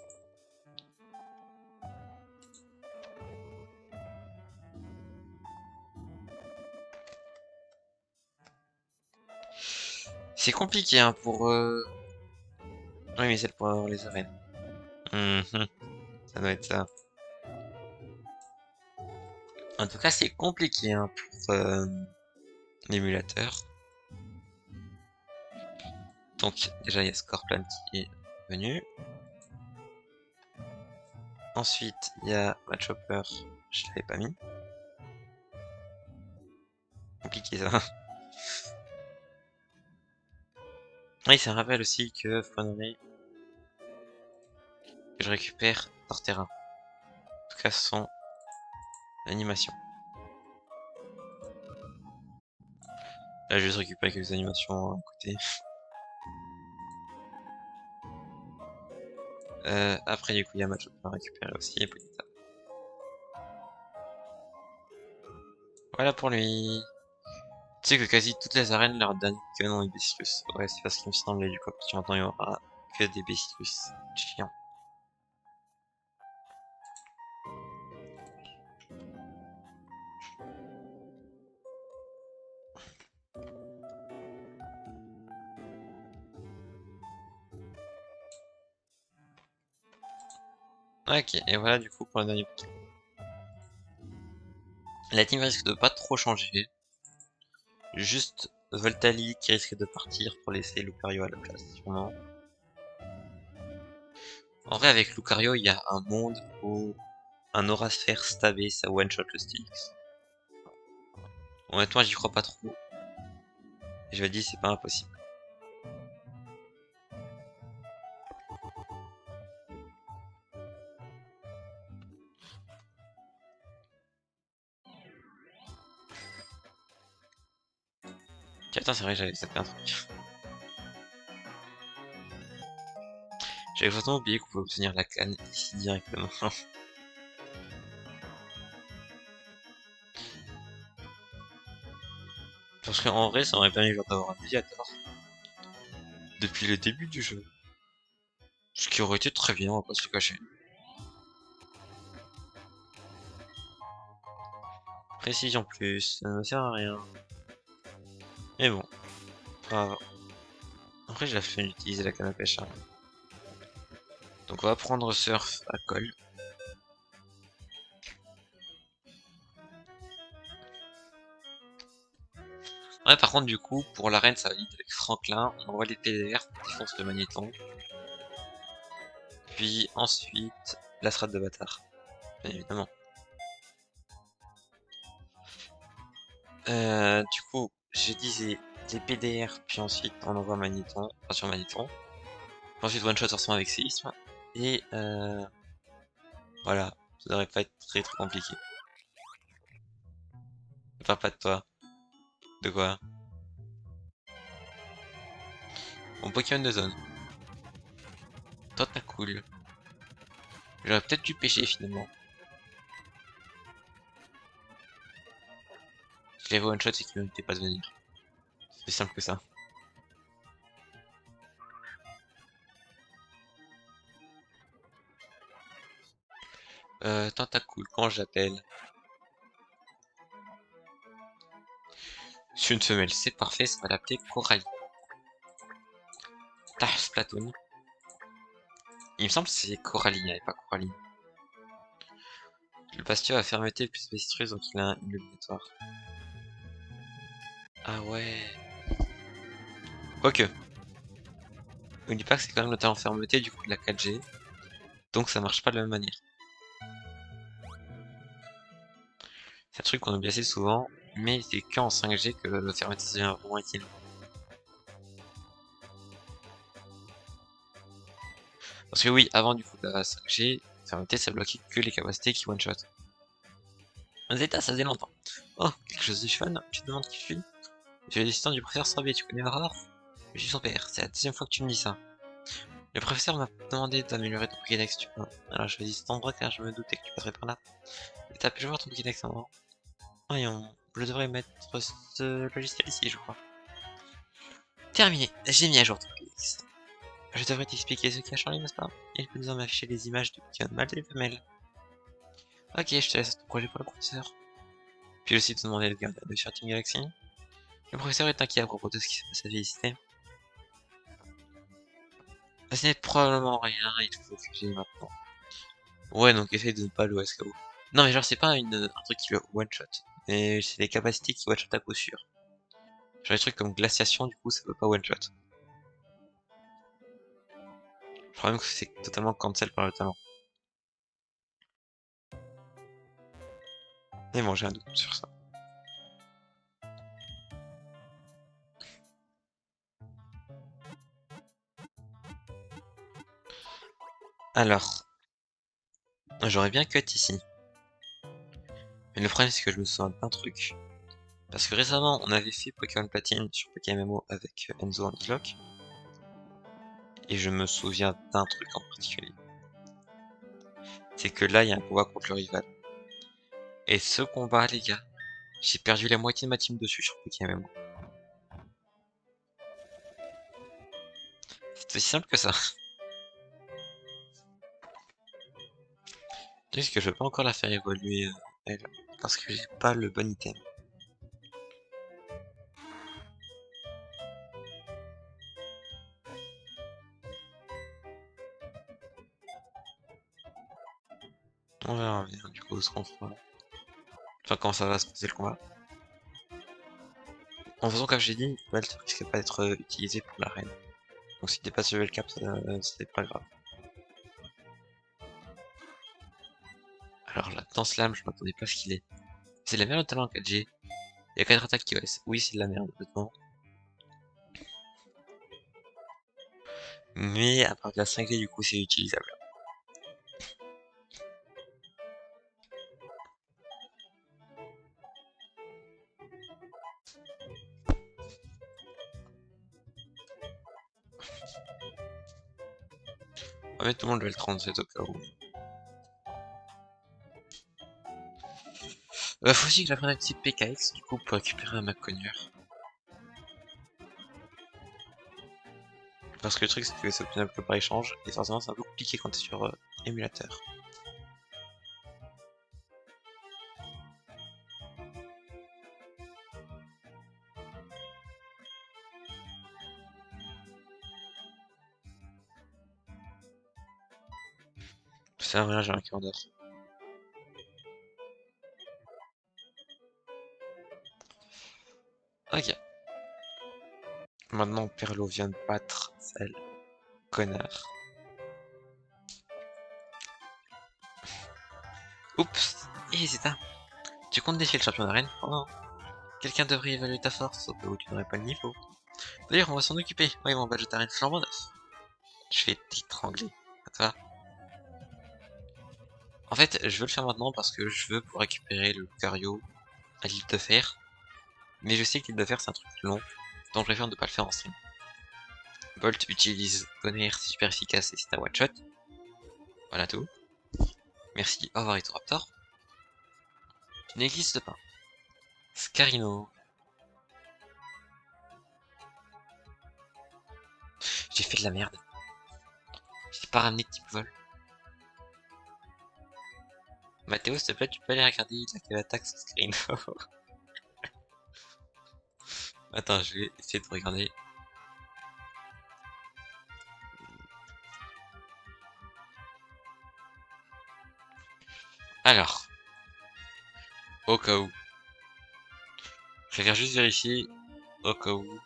C'est compliqué, hein, pour... Oui, mais c'est pour avoir les arènes. Mhm, ça doit être ça. En tout cas, c'est compliqué, hein, pour l'émulateur. Donc, déjà, il y a Scorpion qui est venu. Ensuite, il y a Chopper, je l'avais pas mis. Compliqué ça. Oui, ça rappelle aussi que faudrait que je récupère Torterra. En tout cas, son animation. Là, je vais juste récupérer quelques animations à côté. Après, du coup, il y a Chopper à récupérer aussi. Et Ponyta. Voilà pour lui. Tu sais que quasi toutes les arènes, leur dernier Pokémon ont des Bessirus. Ouais, c'est parce qu'il me semblait du coup. Parce que maintenant, il y aura que des Bessirus. Chiant. Ok, et voilà du coup pour le dernier Pokémon. La team risque de pas trop changer. Juste Voltali qui risque de partir pour laisser Lucario à la place, sûrement. En vrai, avec Lucario, il y a un monde où un Aurasphère stabé, ça one-shot le Styx. Honnêtement, j'y crois pas trop. Et je me dis, c'est pas impossible. Attends, c'est vrai, j'avais zappé un truc. J'avais vraiment oublié qu'on pouvait obtenir la canne ici directement. Parce qu'en vrai, ça m'aurait permis genre d'avoir un médiator depuis le début du jeu. Ce qui aurait été très bien, on va pas se le cacher. Précision plus, ça ne me sert à rien. Mais bon, pas grave. Après, j'ai la flemme d'utiliser la canne à pêche. Hein. Donc on va prendre surf à colle. Ouais, par contre, du coup, pour l'arène, ça va vite avec Franklin. On envoie les PDR, on défonce le magnéton. Puis ensuite, la strat de bâtard. Bien évidemment. Du coup, je disais les PDR, puis ensuite on envoie magnéton, enfin sur magnéton. Puis ensuite one shot forcément avec séisme. Et voilà, ça devrait pas être très compliqué. Je parle pas de toi. De quoi? Mon Pokémon de zone. Toi t'as cool. J'aurais peut-être dû pêcher finalement. Je l'avais one shot et qu'il méritait pas de venir. C'est simple que ça. Tentacool, quand j'appelle. C'est une femelle, c'est parfait, ça va l'appeler Coralie. Tah, Splatoon. Il me semble que c'est Coralie, et pas Coralie. Le bastion a fermeté plus détruit, donc il a un illuminatoire. Ah ouais. Quoique. N'oublie pas que c'est quand même le talent fermeté du coup de la 4G. Donc ça marche pas de la même manière. C'est un truc qu'on oublie assez souvent, mais c'est qu'en 5G que le fermeté devient vraiment utile. Parce que oui, avant du coup de la 5G, fermeté ça bloquait que les capacités qui one-shot. Zeta, ça faisait longtemps. Oh, quelque chose de fun, tu te demandes qui je suis? Je suis l'assistant du professeur Sorbier, tu connais Aurore? Je suis son père, c'est la deuxième fois que tu me dis ça. Le professeur m'a demandé d'améliorer ton Pokédex, tu vois. Alors je choisi cet endroit car je me doutais que tu passerais par là. Et t'as pu voir ton Pokédex un moment? Voyons, je devrais mettre ce logiciel ici, je crois. Terminé, j'ai mis à jour ton Pokédex. Je devrais t'expliquer ce qui a changé, n'est-ce pas? Il peut désormais afficher les images de Pokémon mâles et femelles. Ok, je te laisse ton projet pour le professeur. Puis aussi te demander de garder de sur Team Galaxy. Le professeur est inquiet à propos de ce qui se passe à Félicité. Ce n'est probablement rien, il faut que j'aille maintenant. Ouais, donc essaye de ne pas le SKO. Non, mais genre, c'est pas un truc qui le one-shot. Mais c'est les capacités qui one-shot à coup sûr. Genre, les trucs comme glaciation, du coup, ça peut pas one-shot. Je crois même que c'est totalement cancel par le talent. Mais bon, j'ai un doute sur ça. Alors, j'aurais bien cut ici. Mais le problème, c'est que je me souviens d'un truc. Parce que récemment, on avait fait Pokémon Platine sur Pokémon MMO avec Enzo Antilock. Et je me souviens d'un truc en particulier. C'est que là, il y a un combat contre le rival. Et ce combat, les gars, j'ai perdu la moitié de ma team dessus sur Pokémon MMO. C'est aussi simple que ça. Juste que je peux pas encore la faire évoluer, elle. Parce que j'ai pas le bon item. On verra bien du coup ce qu'on fera. Enfin, comment ça va se passer le combat. En faisant comme j'ai dit, Belt risque pas d'être utilisé pour l'arène. Donc si t'es pas level cap, c'est pas grave. Alors là, dans Slam, je m'attendais pas à ce qu'il est. C'est de la merde le talent en 4G. Il y a 4 attaques qui OS. Oui, c'est de la merde, honnêtement. Mais à partir de la 5G, du coup, c'est utilisable. va mettre tout le monde level 37 au cas où. Faut aussi que j'apprenne un petit PKX du coup pour récupérer un Mac Conner. Parce que le truc c'est que c'est obtenable que par échange, et forcément c'est un peu compliqué quand t'es sur émulateur. C'est vrai, j'ai un cœur d'or. Ok. Maintenant Perlo vient de battre celle connard. Oups. Et c'est ça. Tu comptes défier le champion d'arène? Oh non. Quelqu'un devrait évaluer ta force, au cas où tu n'aurais pas le niveau. D'ailleurs, on va s'en occuper. Ouais, mon badge d'arène flambant neuf. Je vais t'étrangler. À toi. En fait, je veux le faire maintenant parce que je veux pour récupérer le Lucario à l'île de fer. Mais je sais que l'île de fer c'est un truc long, donc je préfère ne pas le faire en stream. Bolt utilise tonnerre, c'est super efficace et c'est un one shot. Voilà tout. Merci, au revoir Raptor. Tu n'existes pas. Scarino. J'ai fait de la merde. J'ai pas ramené de type vol. Mathéo, s'il te plaît, tu peux aller regarder il a quelle attaque sur Scarino. Attends, je vais essayer de regarder. Alors, au cas où. Je vais juste vérifier au cas où.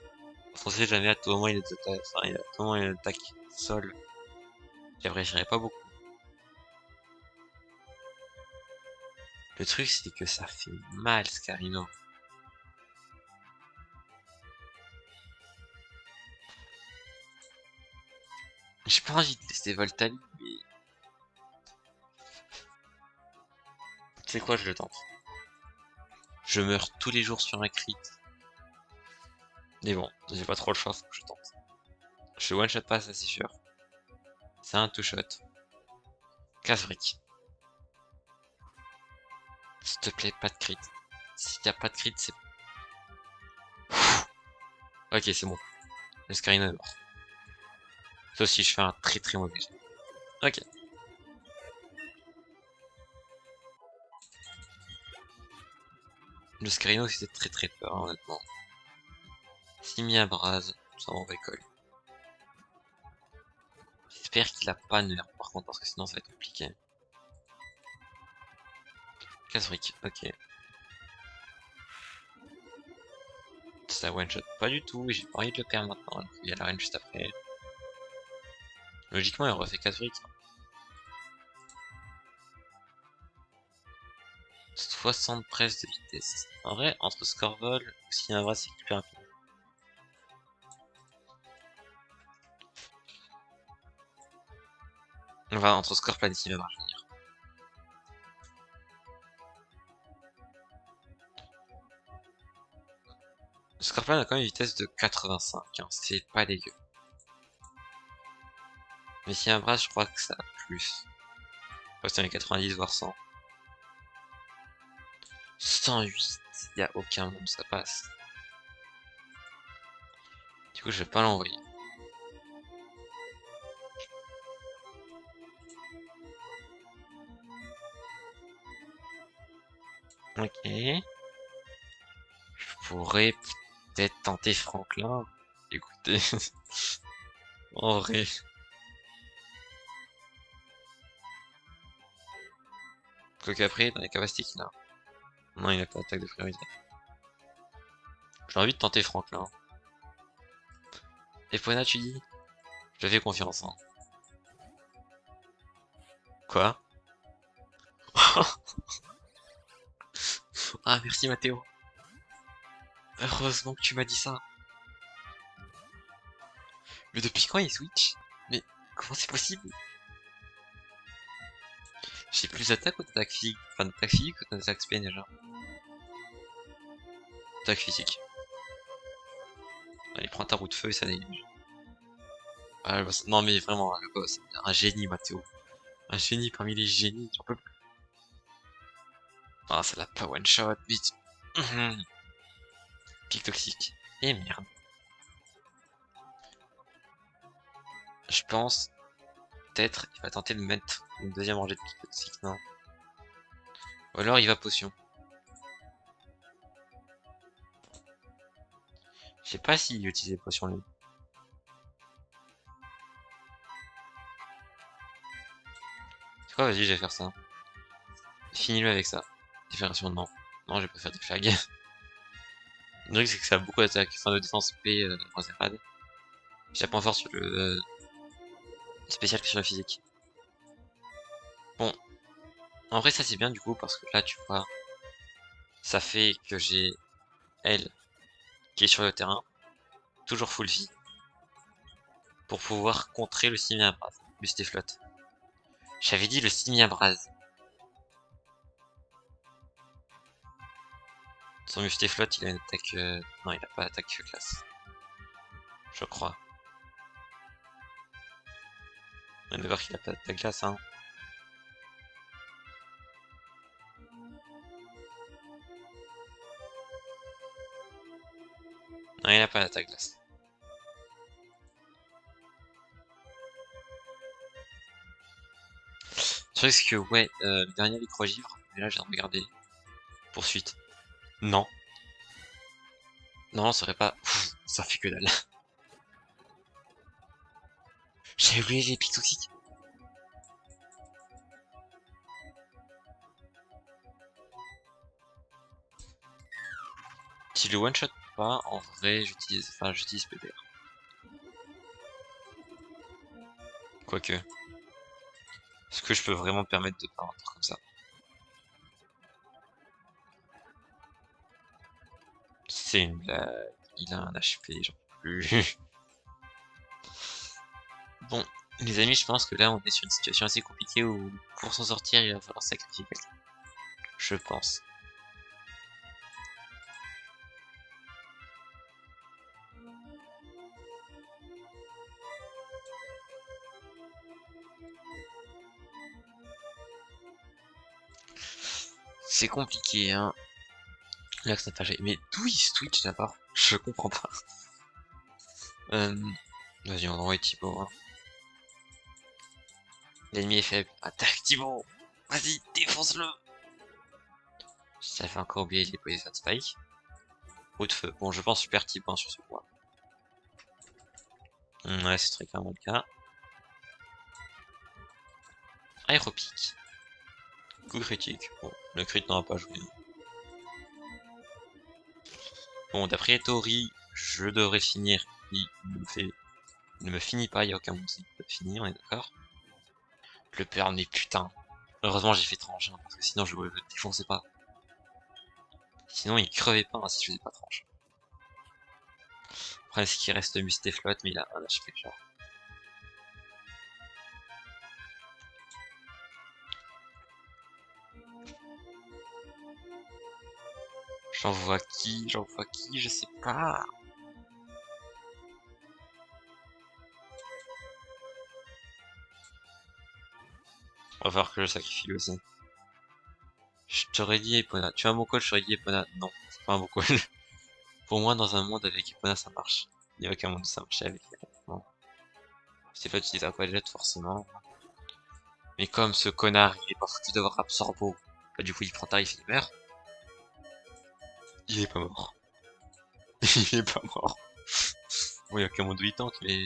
On sait jamais, à tout moment il est attaque, enfin, à tout moment il a une attaque sol. J'apprécierais pas beaucoup. Le truc c'est que ça fait mal Scarino. J'ai pas envie de tester Voltali, mais... Tu sais quoi, je le tente. Je meurs tous les jours sur un crit. Mais bon, j'ai pas trop le choix, faut que je tente. Je one shot pas, ça c'est sûr. C'est un two shot. Casse-brique. S'il te plaît, pas de crit. S'il y a pas de crit, c'est... Ok, c'est bon. Le Scarino est mort. Sauf si je fais un très très mauvais jet. Ok. Le Scarino c'était très très peur, hein, honnêtement. S'il m'y abrase, ça m'en récolte. J'espère qu'il a pas nerf par contre, parce que sinon ça va être compliqué. Casse-brique, ok. Ça one shot pas du tout, et j'ai pas envie de le perdre maintenant, alors qu'il y a la reine juste après. Logiquement, il refait 4 briques. 60 presses de vitesse. En vrai, entre Scorvol ou Sinavra, c'est plus rapide. On va entre Scorpion et Sinavra, je veux dire. Scorpion a quand même une vitesse de 85, hein, c'est pas dégueu. Mais Sinavra, je crois que ça a plus. Ouais, c'est 90 voire 100. 108, y a aucun monde, ça passe. Du coup, je vais pas l'envoyer. Ok. Je pourrais peut-être tenter Franklin. Écoutez. En vrai. Quoique après, dans les capacités qu'il a. Non, il a pas d'attaque de priorité. J'ai envie de tenter Franklin. Et Pona, tu dis? Je te fais confiance, hein. Quoi? Ah, merci Mathéo. Heureusement que tu m'as dit ça. Mais depuis quand il switch? Mais comment c'est possible? J'ai plus d'attaque ou d'attaque physique? Enfin, d'attaque physique ou d'attaque spé déjà? Attaque physique. Allez, prends ta roue de feu et ça dégage. Ah, le boss. Non mais vraiment, le boss. Un génie, Mathéo. Un génie parmi les génies, j'en peux plus. Ah, ça l'a pas one shot, vite. Pic toxique. Et merde. Je pense, peut-être, il va tenter de mettre une deuxième rangée de pic toxique, non. Ou alors il va potion. Je sais pas s'il utilise les potions lui. C'est quoi, vas-y, je vais faire ça. Finis-le avec ça. Différenciation, non. Non, je vais pas faire des flags. Le truc, c'est que ça a beaucoup d'attaque, enfin de défense P, Roserad. J'ai point fort sur le spécial que sur le physique. Bon, en vrai, ça c'est bien du coup, parce que là, tu vois, ça fait que j'ai elle qui est sur le terrain, toujours full vie, pour pouvoir contrer le Simiabras, Mustéflotte. J'avais dit le Simiabras. Son Mustéflotte, il a une attaque... Non, il a pas attaque classe. Je crois. On est d'accord qu'il a pas d'attaque classe, hein. Non, il a pas d'attaque classe. Je risque que, ouais, le dernier Microgivre, mais là, j'ai regardé. Poursuite. Non. Non, ça serait pas... Pff, ça fait que dalle. J'ai oublié les pics toxiques. Si le one shot pas, en vrai, j'utilise... Enfin, j'utilise PDR. Quoique. Est-ce que je peux vraiment me permettre de pas un truc comme ça? C'est une blague. Il a un HP, j'en peux plus. Bon, les amis, je pense que là, on est sur une situation assez compliquée où, pour s'en sortir, il va falloir sacrifier quelqu'un. Je pense. C'est compliqué, hein. Là, que ça fait... Mais d'où il switch d'abord? Je comprends pas. Vas-y, on envoie Thibaut. Hein. L'ennemi est faible. Attaque Thibaut. Vas-y, défonce-le. Ça fait encore oublier les Poison Spike. Coup de feu. Bon, je pense super Thibaut sur ce point. Ouais, c'est très clairement le cas. Aéropique. Coup critique. Bon, le crit n'aura pas joué. Bon, d'après Tori, je devrais finir. Il ne me finit pas, il n'y a aucun motif de finir, on est d'accord. Le père, mais putain. Heureusement, j'ai fait tranche, hein, parce que sinon je le défonçais pas. Sinon, il crevait pas hein, si je faisais pas tranche. Après, ce qui reste Mustéflotte, mais il a un HP genre. J'envoie qui? J'envoie qui? Je sais pas. On va voir que je sacrifie lui aussi. Je t'aurais dit Epona. Tu as un bon call, je t'aurais dit Epona. Non, c'est pas un bon call. Pour moi, dans un monde avec Epona, ça marche. Il n'y a aucun monde où ça marche avec. Non. C'est pas utiliser Aquajet, forcément. Mais comme ce connard, il est pas foutu d'avoir Absorbo. Bah, du coup, il prend tarif, il meurt. Il est pas mort. Il est pas mort. Bon, il y a aucun monde où il tank, mais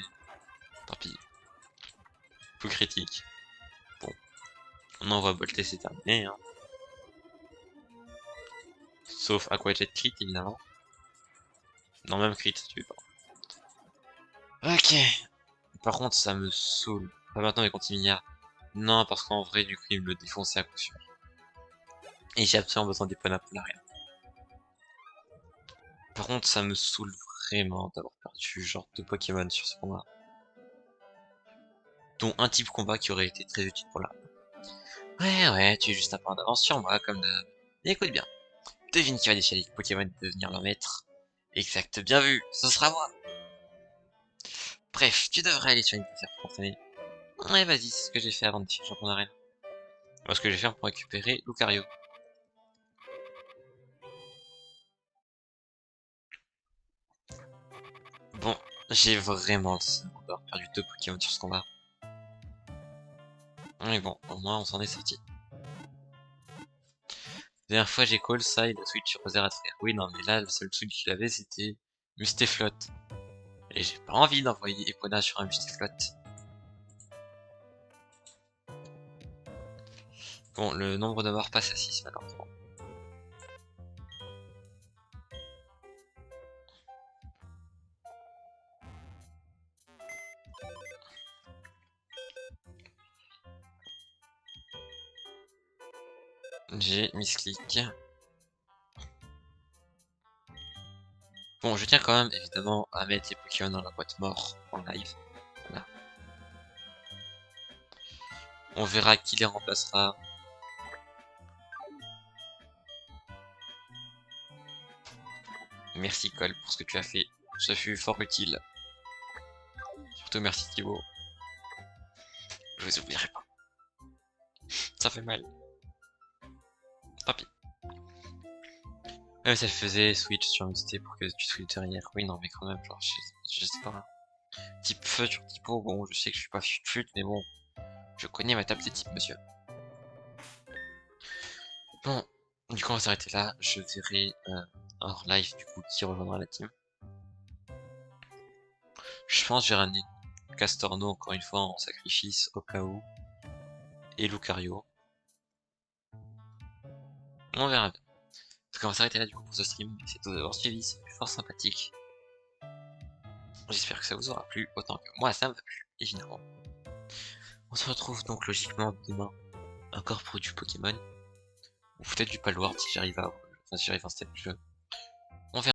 tant pis. Coup critique. Bon, on envoie bolter, c'est terminé. Hein. Sauf Aquajet crit, évidemment. Non, même crit, tu veux pas. Ok. Par contre, ça me saoule. Pas maintenant, mais Continia. Non, parce qu'en vrai, du coup, il me le défonçait à coup sûr. Et j'ai absolument besoin des points pour l'arrière. Par contre, ça me saoule vraiment d'avoir perdu genre 2 Pokémon sur ce combat. Dont un type combat qui aurait été très utile pour la. Ouais, tu es juste un peu en avance sur moi, comme d'hab. Écoute bien. Devine qui va déchirer les Pokémon et devenir leur maître. Exact, bien vu, ce sera moi. Bref, tu devrais aller sur une serre pour t'entraîner. Ouais, vas-y, c'est ce que j'ai fait avant de finir champion d'arène. Voilà ce que je vais faire pour récupérer Lucario. Bon, j'ai vraiment le seum d'avoir perdu 2 Pokémon sur ce combat. Mais bon, au moins on s'en est sorti. La dernière fois j'ai call ça et le switch sur Rosérath frère. Oui non mais là le seul switch qu'il avait c'était Mustéflotte. Et j'ai pas envie d'envoyer Epona sur un Mustéflotte. Bon, le nombre de morts passe à 6 malheureusement. J'ai misclick. Bon, je tiens quand même évidemment à mettre les Pokémon dans la boîte mort en live. Voilà. On verra qui les remplacera. Merci Cole pour ce que tu as fait. Ça fut fort utile. Surtout merci Thibaut. Je vous oublierai pas. Ça fait mal. Tant pis. Ça faisait switch sur Misté pour que tu switches derrière. Oui, non, mais quand même, genre, je sais pas. Type feu sur type eau, bon, je sais que je suis pas fut, mais bon. Je connais ma table des types, monsieur. Bon, du coup, on va s'arrêter là. Je verrai hors live, du coup, qui rejoindra la team. Je pense que j'ai ramené Castorno encore une fois en sacrifice au cas où. Et Lucario. On verra bien. En tout cas, on va s'arrêter là du coup pour ce stream. Merci de d'avoir suivi, c'est fort sympathique. J'espère que ça vous aura plu autant que moi, ça m'a plu, évidemment. On se retrouve donc logiquement demain encore pour du Pokémon. Ou peut-être du Palworld si j'arrive à... Enfin, si j'arrive à installer le jeu.